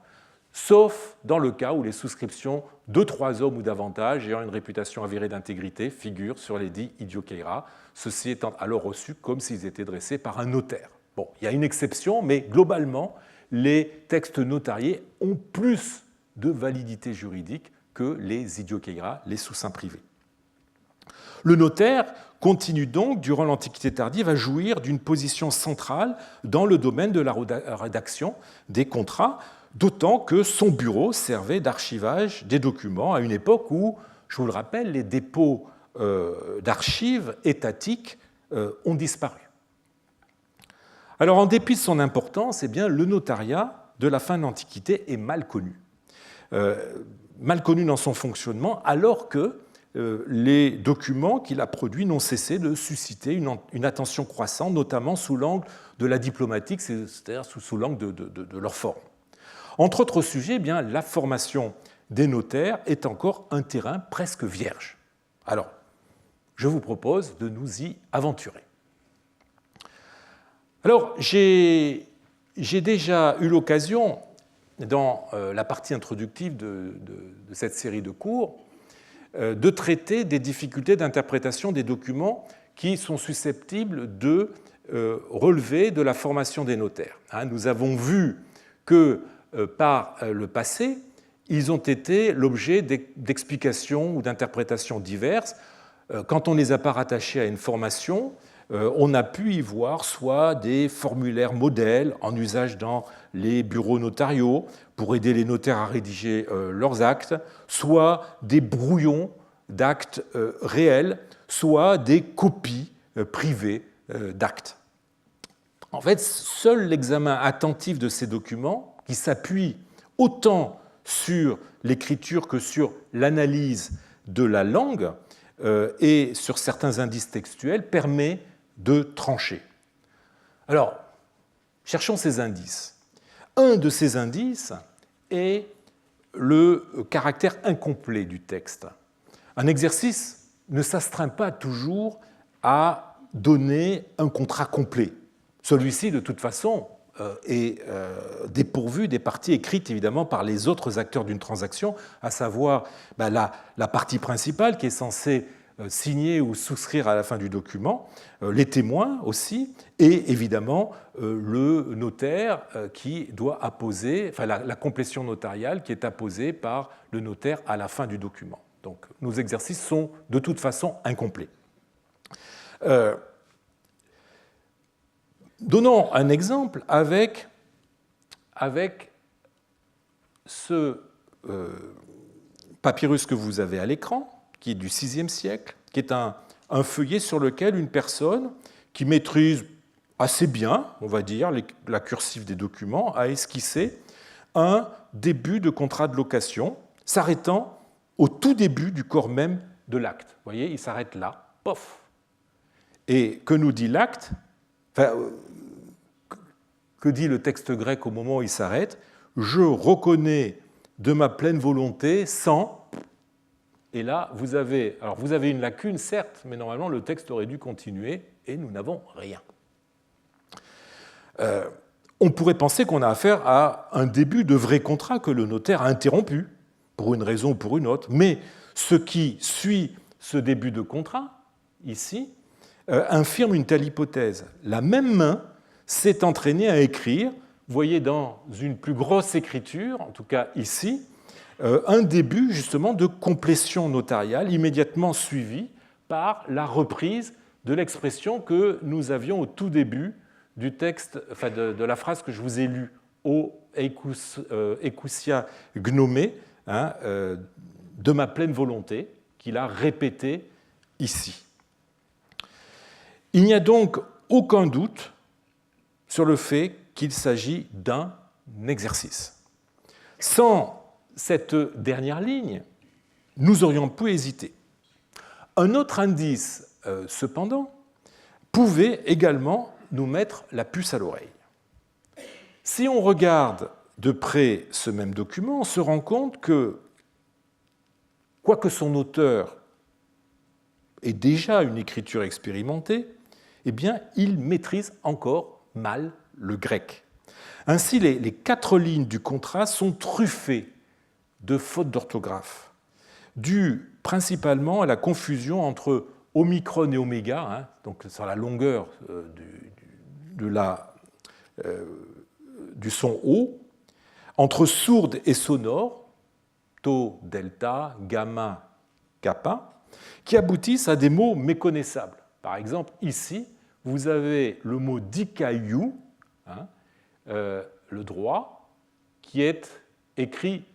sauf dans le cas où les souscriptions de 3 hommes ou davantage ayant une réputation avérée d'intégrité figurent sur les dits idiokeira, ceux-ci étant alors reçus comme s'ils étaient dressés par un notaire. Bon, il y a une exception, mais globalement, les textes notariés ont plus de validité juridique que les idiokeira, les sous-seings privés. Le notaire continue donc, durant l'Antiquité tardive, à jouir d'une position centrale dans le domaine de la rédaction des contrats, d'autant que son bureau servait d'archivage des documents à une époque où, je vous le rappelle, les dépôts d'archives étatiques ont disparu. Alors, en dépit de son importance, eh bien, le notariat de la fin de l'Antiquité est mal connu. Mal connu dans son fonctionnement, alors que les documents qu'il a produits n'ont cessé de susciter une attention croissante, notamment sous l'angle de la diplomatique, c'est-à-dire sous l'angle de leur forme. Entre autres sujets, eh bien, la formation des notaires est encore un terrain presque vierge. Alors, je vous propose de nous y aventurer. Alors, j'ai déjà eu l'occasion, dans la partie introductive de cette série de cours, de traiter des difficultés d'interprétation des documents qui sont susceptibles de relever de la formation des notaires. Nous avons vu que par le passé, ils ont été l'objet d'explications ou d'interprétations diverses. Quand on ne les a pas rattachés à une formation, on a pu y voir soit des formulaires modèles en usage dans les bureaux notariaux pour aider les notaires à rédiger leurs actes, soit des brouillons d'actes réels, soit des copies privées d'actes. En fait, seul l'examen attentif de ces documents, qui s'appuie autant sur l'écriture que sur l'analyse de la langue et sur certains indices textuels, permet de trancher. Alors, cherchons ces indices. Un de ces indices est le caractère incomplet du texte. Un exercice ne s'astreint pas toujours à donner un contrat complet. Celui-ci, de toute façon, est dépourvu des parties écrites évidemment par les autres acteurs d'une transaction, à savoir la partie principale qui est censée signer ou souscrire à la fin du document, les témoins aussi, et évidemment le notaire qui doit apposer, enfin la complétion notariale qui est apposée par le notaire à la fin du document. Donc nos exercices sont de toute façon incomplets. Donnons un exemple avec ce papyrus que vous avez à l'écran, qui est du VIe siècle, qui est un feuillet sur lequel une personne qui maîtrise assez bien, on va dire, la cursive des documents, a esquissé un début de contrat de location, s'arrêtant au tout début du corps même de l'acte. Vous voyez, il s'arrête là, pof. Et que nous dit l'acte ? Enfin, que dit le texte grec au moment où il s'arrête ? Je reconnais de ma pleine volonté sans... Et là, vous avez une lacune, certes, mais normalement, le texte aurait dû continuer, et nous n'avons rien. On pourrait penser qu'on a affaire à un début de vrai contrat que le notaire a interrompu, pour une raison ou pour une autre, mais ce qui suit ce début de contrat, ici, infirme une telle hypothèse. La même main s'est entraînée à écrire, vous voyez dans une plus grosse écriture, en tout cas ici, un début justement de complétion notariale immédiatement suivi par la reprise de l'expression que nous avions au tout début du texte, enfin de la phrase que je vous ai lue, O ekousia gnomé, de ma pleine volonté, qu'il a répété ici. Il n'y a donc aucun doute sur le fait qu'il s'agit d'un exercice. Sans cette dernière ligne, nous aurions pu hésiter. Un autre indice, cependant, pouvait également nous mettre la puce à l'oreille. Si on regarde de près ce même document, on se rend compte que, quoique son auteur ait déjà une écriture expérimentée, eh bien, il maîtrise encore mal le grec. Ainsi, les 4 lignes du contrat sont truffées de fautes d'orthographe, dues principalement à la confusion entre omicron et oméga, donc sur la longueur du son O, entre sourde et sonore, tau, delta, gamma, kappa, qui aboutissent à des mots méconnaissables. Par exemple, ici, vous avez le mot dikayu, le droit, qui est écrit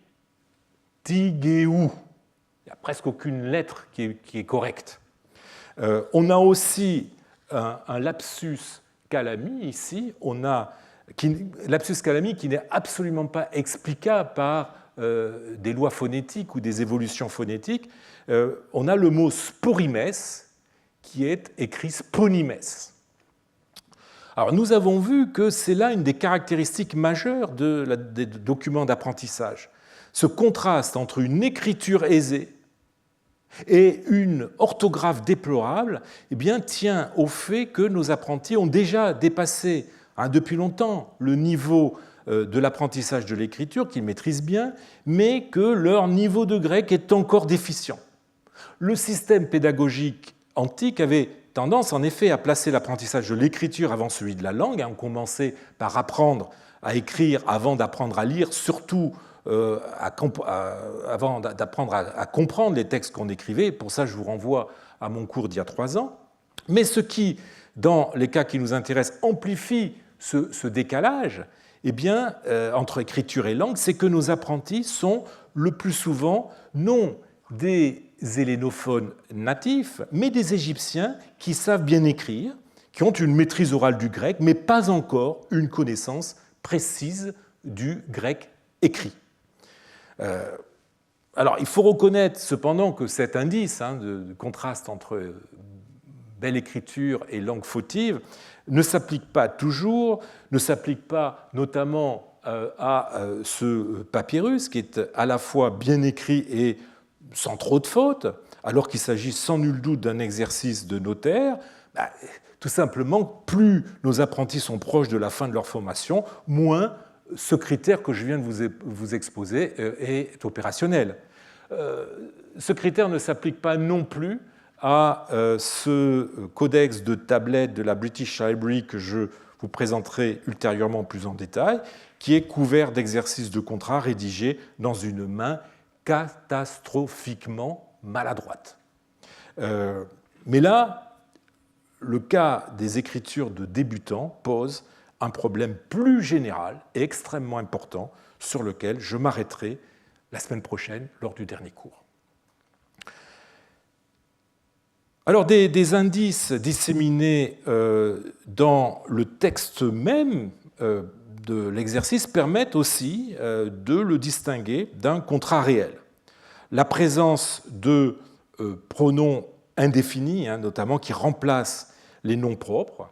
tigeu. Il n'y a presque aucune lettre qui est correcte. On a aussi un lapsus calami ici. On a lapsus calami qui n'est absolument pas explicable par des lois phonétiques ou des évolutions phonétiques. On a le mot sporimès qui est écrit sponimès. Alors, nous avons vu que c'est là une des caractéristiques majeures des documents d'apprentissage. Ce contraste entre une écriture aisée et une orthographe déplorable, eh bien, tient au fait que nos apprentis ont déjà dépassé depuis longtemps le niveau de l'apprentissage de l'écriture, qu'ils maîtrisent bien, mais que leur niveau de grec est encore déficient. Le système pédagogique antique avait tendance en effet à placer l'apprentissage de l'écriture avant celui de la langue. On commençait par apprendre à écrire avant d'apprendre à lire, surtout avant d'apprendre à comprendre les textes qu'on écrivait. Pour ça, je vous renvoie à mon cours d'il y a 3 ans. Mais ce qui, dans les cas qui nous intéressent, amplifie ce décalage entre écriture et langue, c'est que nos apprentis sont le plus souvent non des hellénophones natifs, mais des Égyptiens qui savent bien écrire, qui ont une maîtrise orale du grec, mais pas encore une connaissance précise du grec écrit. Alors, il faut reconnaître cependant que cet indice de contraste entre belle écriture et langue fautive ne s'applique pas toujours, ne s'applique pas notamment à ce papyrus qui est à la fois bien écrit et sans trop de fautes, alors qu'il s'agit sans nul doute d'un exercice de notaire. Tout simplement, plus nos apprentis sont proches de la fin de leur formation, moins ce critère que je viens de vous exposer est opérationnel. Ce critère ne s'applique pas non plus à ce codex de tablettes de la British Library que je vous présenterai ultérieurement plus en détail, qui est couvert d'exercices de contrat rédigés dans une main catastrophiquement maladroite. Mais là, le cas des écritures de débutants pose un problème plus général et extrêmement important sur lequel je m'arrêterai la semaine prochaine lors du dernier cours. Alors, des indices disséminés dans le texte même de l'exercice permettent aussi de le distinguer d'un contrat réel. La présence de pronoms indéfinis, notamment qui remplacent les noms propres.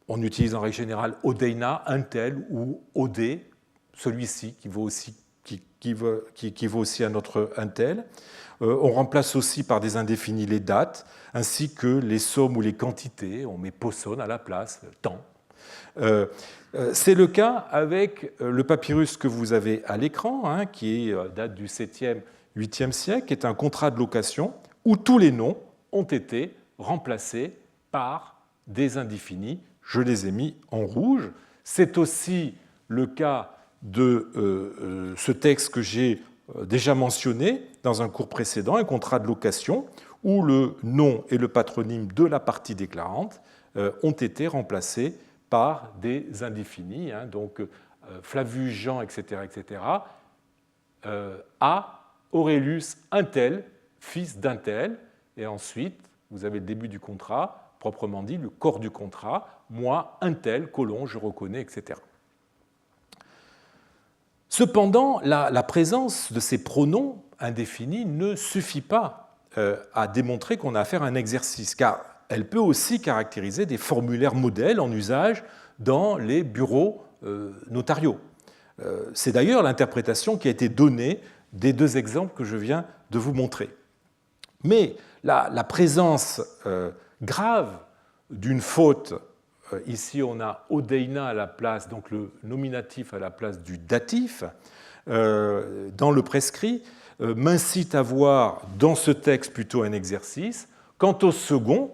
On utilise en règle générale odeina, un tel, ou odé, celui-ci qui vaut aussi à notre un tel. On remplace aussi par des indéfinis les dates, ainsi que les sommes ou les quantités. On met posson à la place, temps. C'est le cas avec le papyrus que vous avez à l'écran, qui date du 7e, 8e siècle, qui est un contrat de location où tous les noms ont été remplacés par des indéfinis. Je les ai mis en rouge. C'est aussi le cas de ce texte que j'ai déjà mentionné dans un cours précédent, un contrat de location, où le nom et le patronyme de la partie déclarante ont été remplacés par des indéfinis, donc Flavius Jean, etc., A. Aurelius un tel, fils d'un tel, et ensuite vous avez le début du contrat, proprement dit, le corps du contrat, moi, un tel, colon, je reconnais, etc. Cependant, la présence de ces pronoms indéfinis ne suffit pas à démontrer qu'on a affaire à un exercice, car elle peut aussi caractériser des formulaires modèles en usage dans les bureaux notariaux. C'est d'ailleurs l'interprétation qui a été donnée des 2 exemples que je viens de vous montrer. Mais la présence grave d'une faute ici on a odeina à la place, donc le nominatif à la place du datif, dans le prescrit, m'incite à voir dans ce texte plutôt un exercice. Quant au second,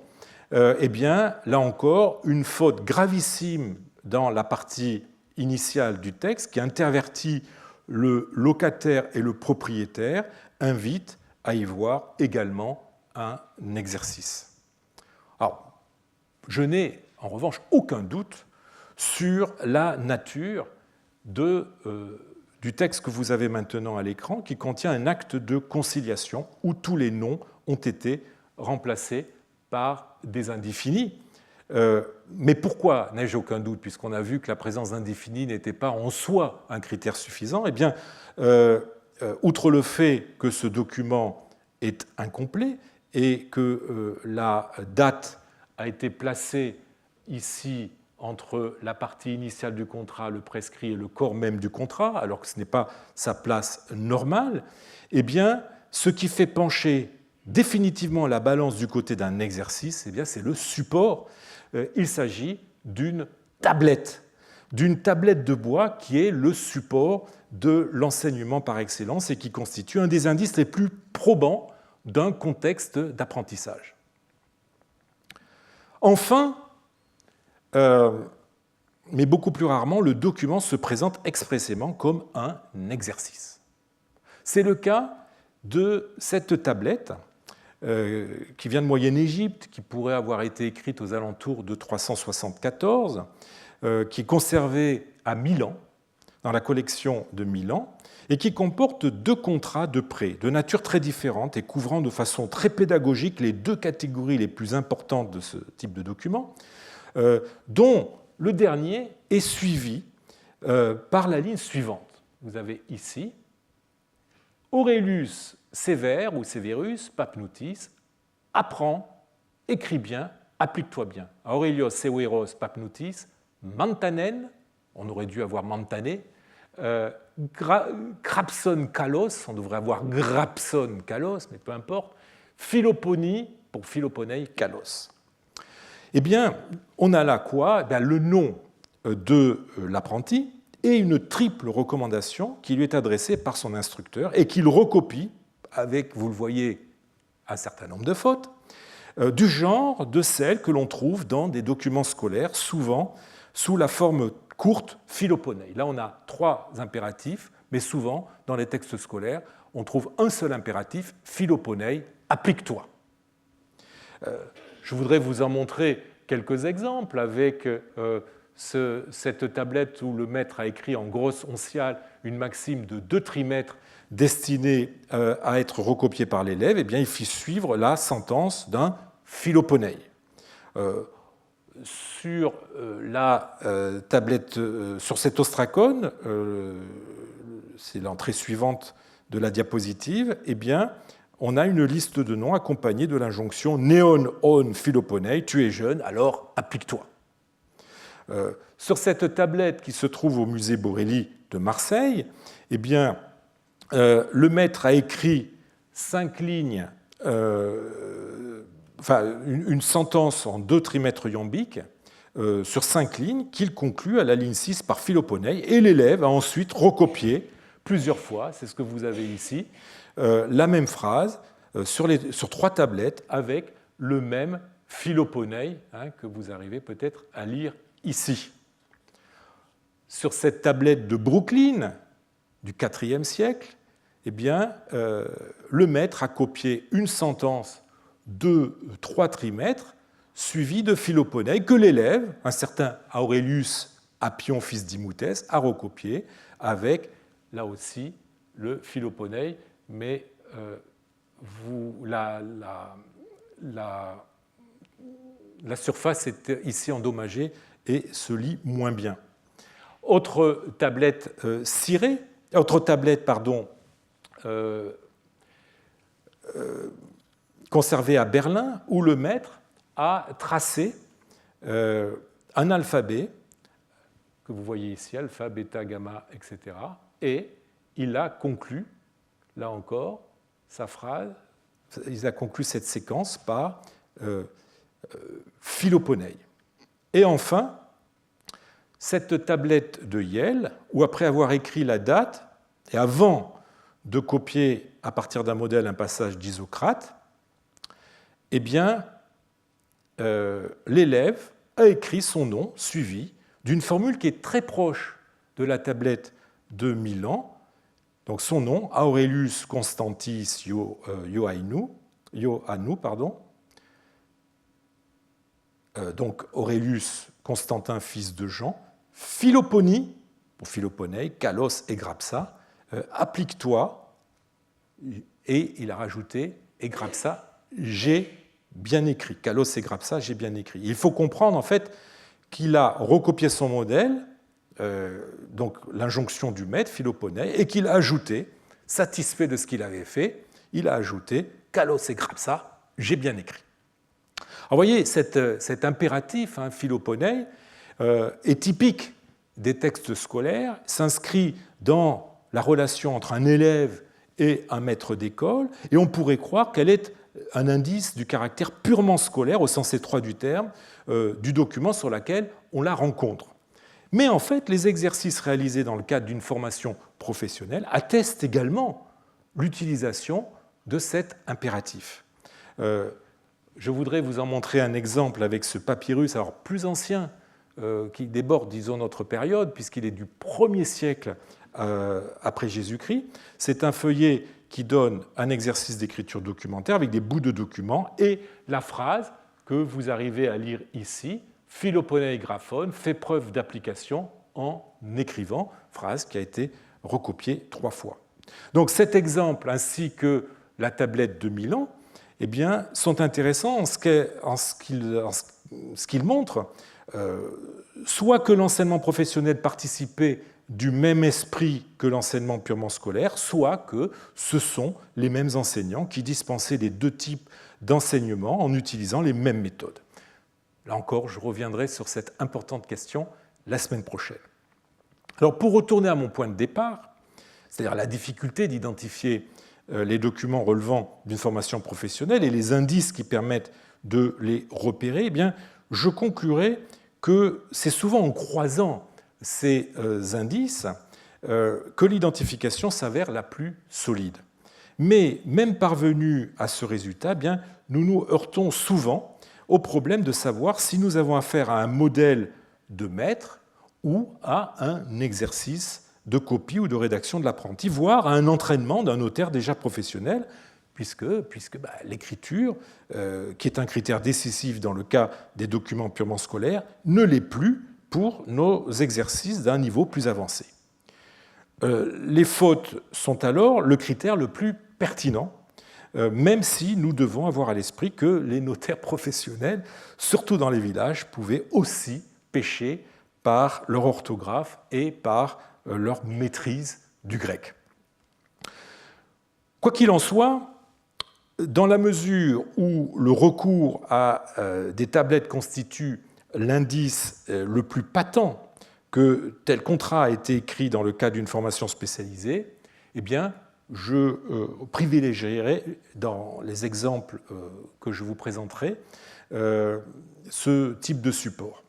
eh bien, là encore, une faute gravissime dans la partie initiale du texte qui intervertit le locataire et le propriétaire invite à y voir également un exercice. Alors, je n'ai en revanche aucun doute sur la nature du texte que vous avez maintenant à l'écran, qui contient un acte de conciliation où tous les noms ont été remplacés par des indéfinis. Mais pourquoi n'ai-je aucun doute, puisqu'on a vu que la présence d'indéfinis n'était pas en soi un critère suffisant? Eh bien, outre le fait que ce document est incomplet et que la date a été placée ici entre la partie initiale du contrat, le prescrit et le corps même du contrat, alors que ce n'est pas sa place normale, eh bien, ce qui fait pencher définitivement la balance du côté d'un exercice, eh bien, c'est le support. Il s'agit d'une tablette de bois qui est le support de l'enseignement par excellence et qui constitue un des indices les plus probants d'un contexte d'apprentissage. Enfin, mais beaucoup plus rarement, le document se présente expressément comme un exercice. C'est le cas de cette tablette qui vient de Moyenne-Égypte, qui pourrait avoir été écrite aux alentours de 374, qui est conservée à Milan, dans la collection de Milan, et qui comporte 2 contrats de prêt de nature très différente et couvrant de façon très pédagogique les 2 catégories les plus importantes de ce type de document, dont le dernier est suivi par la ligne suivante. Vous avez ici Aurelius Sévère ou Severus Paphnoutis apprend, écris bien, applique-toi bien. Aurelius Severus Paphnoutis, Mantanen, on aurait dû avoir Mantané, Grapson Kalos, on devrait avoir Grapson Kalos, mais peu importe, Philoponie pour Philoponei Kalos. Eh bien, on a là quoi? Le nom de l'apprenti et une triple recommandation qui lui est adressée par son instructeur et qu'il recopie avec, vous le voyez, un certain nombre de fautes, du genre de celles que l'on trouve dans des documents scolaires, souvent sous la forme courte Philoponei. Là, on a 3 impératifs, mais souvent, dans les textes scolaires, on trouve un seul impératif, Philoponei, applique-toi. Je voudrais vous en montrer quelques exemples avec cette tablette où le maître a écrit en grosse onciale une maxime de 2 trimètres destinée à être recopiée par l'élève. Eh bien, il fit suivre la sentence d'un Philoponei. Sur la tablette, sur cet ostracone, c'est l'entrée suivante de la diapositive, eh bien, on a une liste de noms accompagnée de l'injonction Neon on Philoponei, tu es jeune, alors applique-toi. Sur cette tablette qui se trouve au musée Borelli de Marseille, eh bien, le maître a écrit 5 lignes, une sentence en 2 trimètres iambiques sur 5 lignes qu'il conclut à la ligne 6 par Philoponei, et l'élève a ensuite recopié plusieurs fois, c'est ce que vous avez ici, la même phrase sur 3 tablettes avec le même Philoponei que vous arrivez peut-être à lire ici. Sur cette tablette de Brooklyn du IVe siècle, eh bien, le maître a copié une sentence de 3 trimètres suivie de Philoponei que l'élève, un certain Aurelius Appion, fils d'Imoutès, a recopié avec, là aussi, le Philoponei, mais la surface est ici endommagée et se lit moins bien. Autre tablette conservée à Berlin, où le maître a tracé un alphabet, que vous voyez ici, alpha, bêta, gamma, etc. Et il a conclu, là encore, sa phrase, il a conclu cette séquence par Philoponei. Et enfin, cette tablette de Yale, où après avoir écrit la date, et avant de copier à partir d'un modèle un passage d'Isocrate, eh bien, l'élève a écrit son nom suivi d'une formule qui est très proche de la tablette de Milan. Donc son nom, Aurelius Constantis Ioannou, donc Aurelius Constantin, fils de Jean, Philoponie, ou Philoponei, Kalos et Grapsa, applique-toi, et il a rajouté, et Grapsa, j'ai bien écrit. Kalos et Grapsa, j'ai bien écrit. Il faut comprendre en fait qu'il a recopié son modèle, donc l'injonction du maître, Philoponei, et qu'il a ajouté, satisfait de ce qu'il avait fait, il a ajouté Kalos et Grapsa, j'ai bien écrit. Alors, vous voyez, cet impératif, Philoponei, est typique des textes scolaires, s'inscrit dans la relation entre un élève et un maître d'école, et on pourrait croire qu'elle est un indice du caractère purement scolaire, au sens étroit du terme, du document sur lequel on la rencontre. Mais en fait, les exercices réalisés dans le cadre d'une formation professionnelle attestent également l'utilisation de cet impératif. Je voudrais vous en montrer un exemple avec ce papyrus, alors plus ancien, qui déborde, disons, notre période, puisqu'il est du 1er siècle après Jésus-Christ. C'est un feuillet qui donne un exercice d'écriture documentaire avec des bouts de documents et la phrase que vous arrivez à lire ici, Philoponei graphon, fait preuve d'application en écrivant, phrase qui a été recopiée 3 fois. Donc cet exemple ainsi que la tablette de Milan, eh bien, sont intéressants en ce qu'ils montrent, soit que l'enseignement professionnel participait du même esprit que l'enseignement purement scolaire, soit que ce sont les mêmes enseignants qui dispensaient les 2 types d'enseignement en utilisant les mêmes méthodes. Là encore, je reviendrai sur cette importante question la semaine prochaine. Alors, pour retourner à mon point de départ, c'est-à-dire la difficulté d'identifier les documents relevant d'une formation professionnelle et les indices qui permettent de les repérer, eh bien, je conclurai que c'est souvent en croisant ces indices que l'identification s'avère la plus solide. Mais même parvenus à ce résultat, eh bien, nous nous heurtons souvent au problème de savoir si nous avons affaire à un modèle de maître ou à un exercice de copie ou de rédaction de l'apprenti, voire à un entraînement d'un notaire déjà professionnel, puisque l'écriture, qui est un critère décisif dans le cas des documents purement scolaires, ne l'est plus pour nos exercices d'un niveau plus avancé. Les fautes sont alors le critère le plus pertinent, même si nous devons avoir à l'esprit que les notaires professionnels, surtout dans les villages, pouvaient aussi pécher par leur orthographe et par leur maîtrise du grec. Quoi qu'il en soit, dans la mesure où le recours à des tablettes constitue l'indice le plus patent que tel contrat a été écrit dans le cadre d'une formation spécialisée, eh bien, je privilégierai, dans les exemples que je vous présenterai, ce type de support.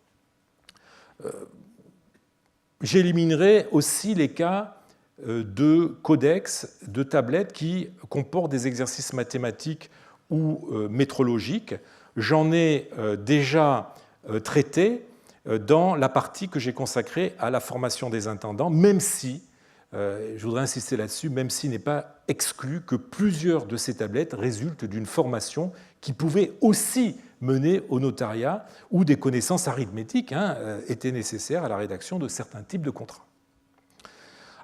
J'éliminerai aussi les cas de codex, de tablettes qui comportent des exercices mathématiques ou métrologiques. J'en ai déjà traité dans la partie que j'ai consacrée à la formation des intendants, même si, je voudrais insister là-dessus, même s'il n'est pas exclu que plusieurs de ces tablettes résultent d'une formation qui pouvait aussi mener au notariat, où des connaissances arithmétiques étaient nécessaires à la rédaction de certains types de contrats.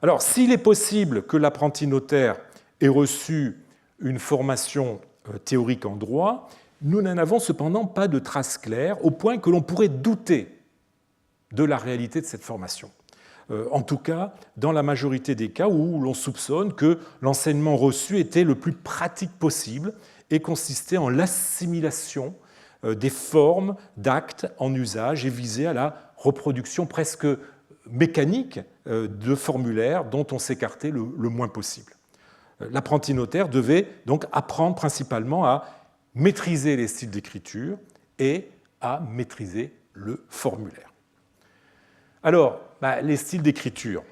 Alors, s'il est possible que l'apprenti notaire ait reçu une formation théorique en droit, nous n'en avons cependant pas de traces claires, au point que l'on pourrait douter de la réalité de cette formation. En tout cas, dans la majorité des cas où l'on soupçonne que l'enseignement reçu était le plus pratique possible et consistait en l'assimilation des formes d'actes en usage et visait à la reproduction presque mécanique de formulaires dont on s'écartait le moins possible. L'apprenti notaire devait donc apprendre principalement à maîtriser les styles d'écriture et à maîtriser le formulaire. Alors, les styles d'écriture.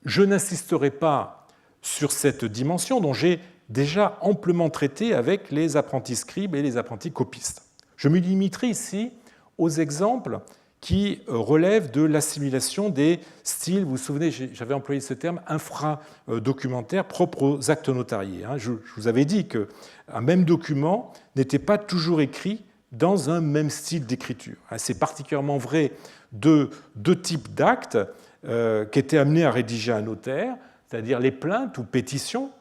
Je n'insisterai pas sur cette dimension dont j'ai déjà amplement traité avec les apprentis scribes et les apprentis copistes. Je me limiterai ici aux exemples qui relèvent de l'assimilation des styles, vous vous souvenez, j'avais employé ce terme, infradocumentaires propres aux actes notariés. Je vous avais dit qu'un même document n'était pas toujours écrit dans un même style d'écriture. C'est particulièrement vrai de deux types d'actes qu'était amené à rédiger un notaire, c'est-à-dire les plaintes ou pétitions,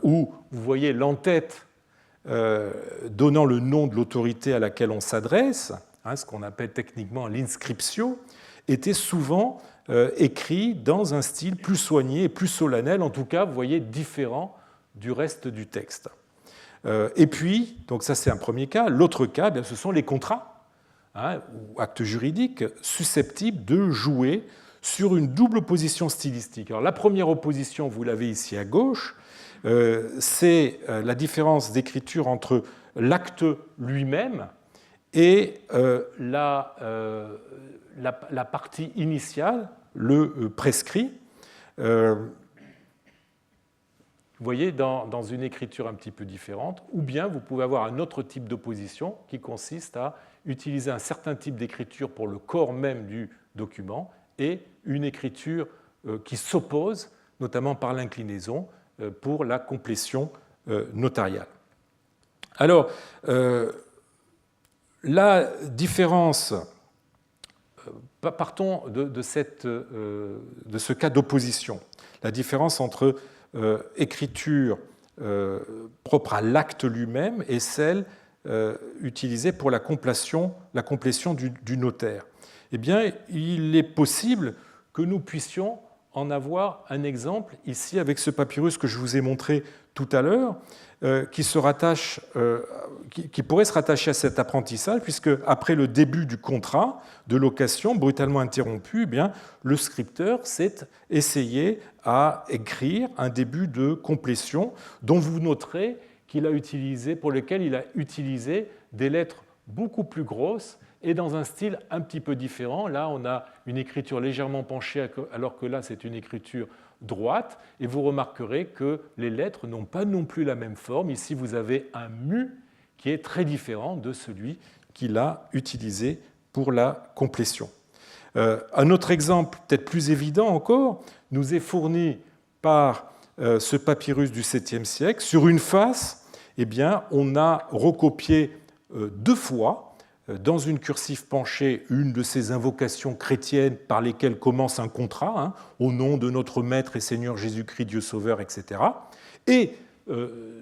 où vous voyez l'entête donnant le nom de l'autorité à laquelle on s'adresse, ce qu'on appelle techniquement l'inscriptio, était souvent écrit dans un style plus soigné et plus solennel, en tout cas, vous voyez, différent du reste du texte. Et puis, donc ça c'est un premier cas, l'autre cas, ce sont les contrats, ou actes juridiques susceptibles de jouer sur une double opposition stylistique. Alors, la première opposition, vous l'avez ici à gauche, c'est la différence d'écriture entre l'acte lui-même et la partie initiale, le prescrit. Vous voyez, dans une écriture un petit peu différente, ou bien vous pouvez avoir un autre type d'opposition qui consiste à utiliser un certain type d'écriture pour le corps même du document et une écriture qui s'oppose, notamment par l'inclinaison, pour la complétion notariale. Alors, la différence, partons de ce cas d'opposition, la différence entre écriture propre à l'acte lui-même et celle utilisée pour la complétion du notaire. Eh bien, il est possible que nous puissions en avoir un exemple ici avec ce papyrus que je vous ai montré tout à l'heure, qui pourrait se rattacher à cet apprentissage, puisque après le début du contrat de location brutalement interrompu, eh bien, le scripteur s'est essayé à écrire un début de complétion dont vous noterez pour lequel il a utilisé des lettres beaucoup plus grosses et dans un style un petit peu différent. Là, on a une écriture légèrement penchée, alors que là, c'est une écriture droite. Et vous remarquerez que les lettres n'ont pas non plus la même forme. Ici, vous avez un mu qui est très différent de celui qu'il a utilisé pour la complétion. Un autre exemple, peut-être plus évident encore, nous est fourni par ce papyrus du 7e siècle. Sur une face, eh bien, on a recopié deux fois, dans une cursive penchée, une de ces invocations chrétiennes par lesquelles commence un contrat, au nom de notre Maître et Seigneur Jésus-Christ, Dieu Sauveur, etc. Et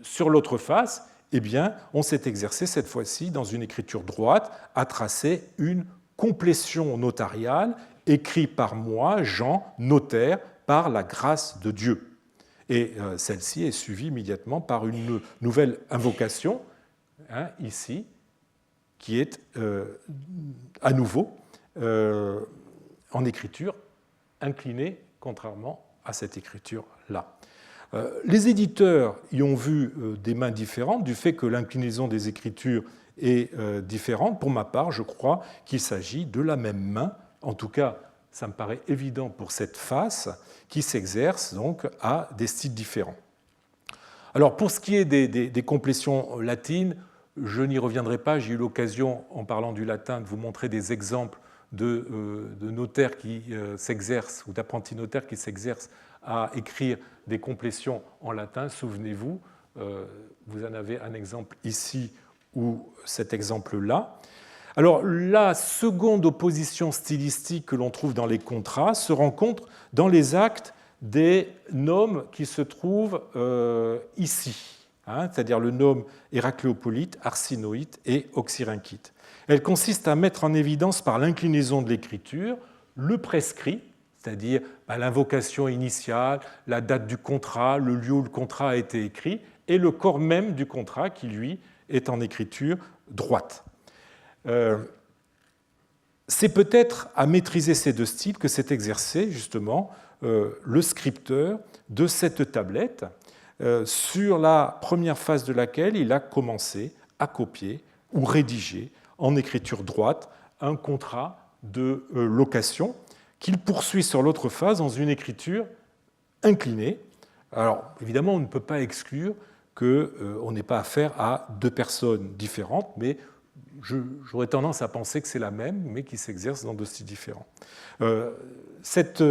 sur l'autre face, eh bien, on s'est exercé cette fois-ci, dans une écriture droite, à tracer une complétion notariale écrite par moi, Jean, notaire, par la grâce de Dieu. Et celle-ci est suivie immédiatement par une nouvelle invocation, ici, qui est à nouveau en écriture inclinée, contrairement à cette écriture-là. Les éditeurs y ont vu des mains différentes du fait que l'inclinaison des écritures est différente. Pour ma part, je crois qu'il s'agit de la même main, en tout cas, ça me paraît évident pour cette face, qui s'exerce donc à des styles différents. Alors, pour ce qui est des complétions latines, je n'y reviendrai pas. J'ai eu l'occasion, en parlant du latin, de vous montrer des exemples de notaires qui s'exercent, ou d'apprentis notaires qui s'exercent à écrire des complétions en latin. Souvenez-vous, vous en avez un exemple ici ou cet exemple-là. Alors, la seconde opposition stylistique que l'on trouve dans les contrats se rencontre dans les actes des nomes qui se trouvent ici, c'est-à-dire le nom héracléopolite, arsinoïte et oxyrhynchite. Elle consiste à mettre en évidence par l'inclinaison de l'écriture le prescrit, c'est-à-dire l'invocation initiale, la date du contrat, le lieu où le contrat a été écrit, et le corps même du contrat qui, lui, est en écriture droite. C'est peut-être à maîtriser ces deux styles que s'est exercé justement le scripteur de cette tablette, sur la première phase de laquelle il a commencé à copier ou rédiger en écriture droite un contrat de location qu'il poursuit sur l'autre face dans une écriture inclinée. Alors, évidemment, on ne peut pas exclure qu'on n'ait pas affaire à deux personnes différentes, mais j'aurais tendance à penser que c'est la même, mais qui s'exerce dans deux styles différents. C'est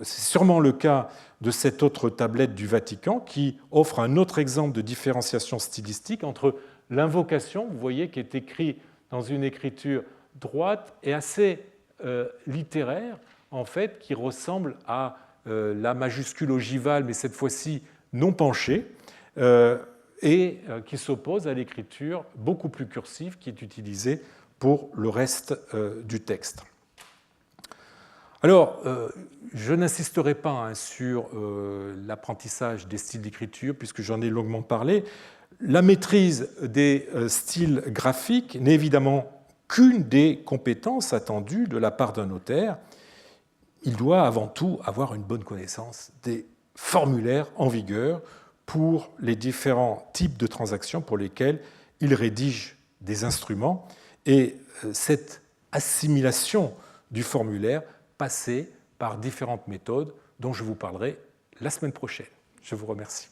sûrement le cas de cette autre tablette du Vatican qui offre un autre exemple de différenciation stylistique entre l'invocation, vous voyez, qui est écrit dans une écriture droite et assez littéraire, en fait, qui ressemble à la majuscule ogivale, mais cette fois-ci non penchée, et qui s'oppose à l'écriture beaucoup plus cursive qui est utilisée pour le reste du texte. Alors, je n'insisterai pas sur l'apprentissage des styles d'écriture, puisque j'en ai longuement parlé. La maîtrise des styles graphiques n'est évidemment qu'une des compétences attendues de la part d'un notaire. Il doit avant tout avoir une bonne connaissance des formulaires en vigueur pour les différents types de transactions pour lesquels il rédige des instruments. Et cette assimilation du formulaire passait par différentes méthodes dont je vous parlerai la semaine prochaine. Je vous remercie.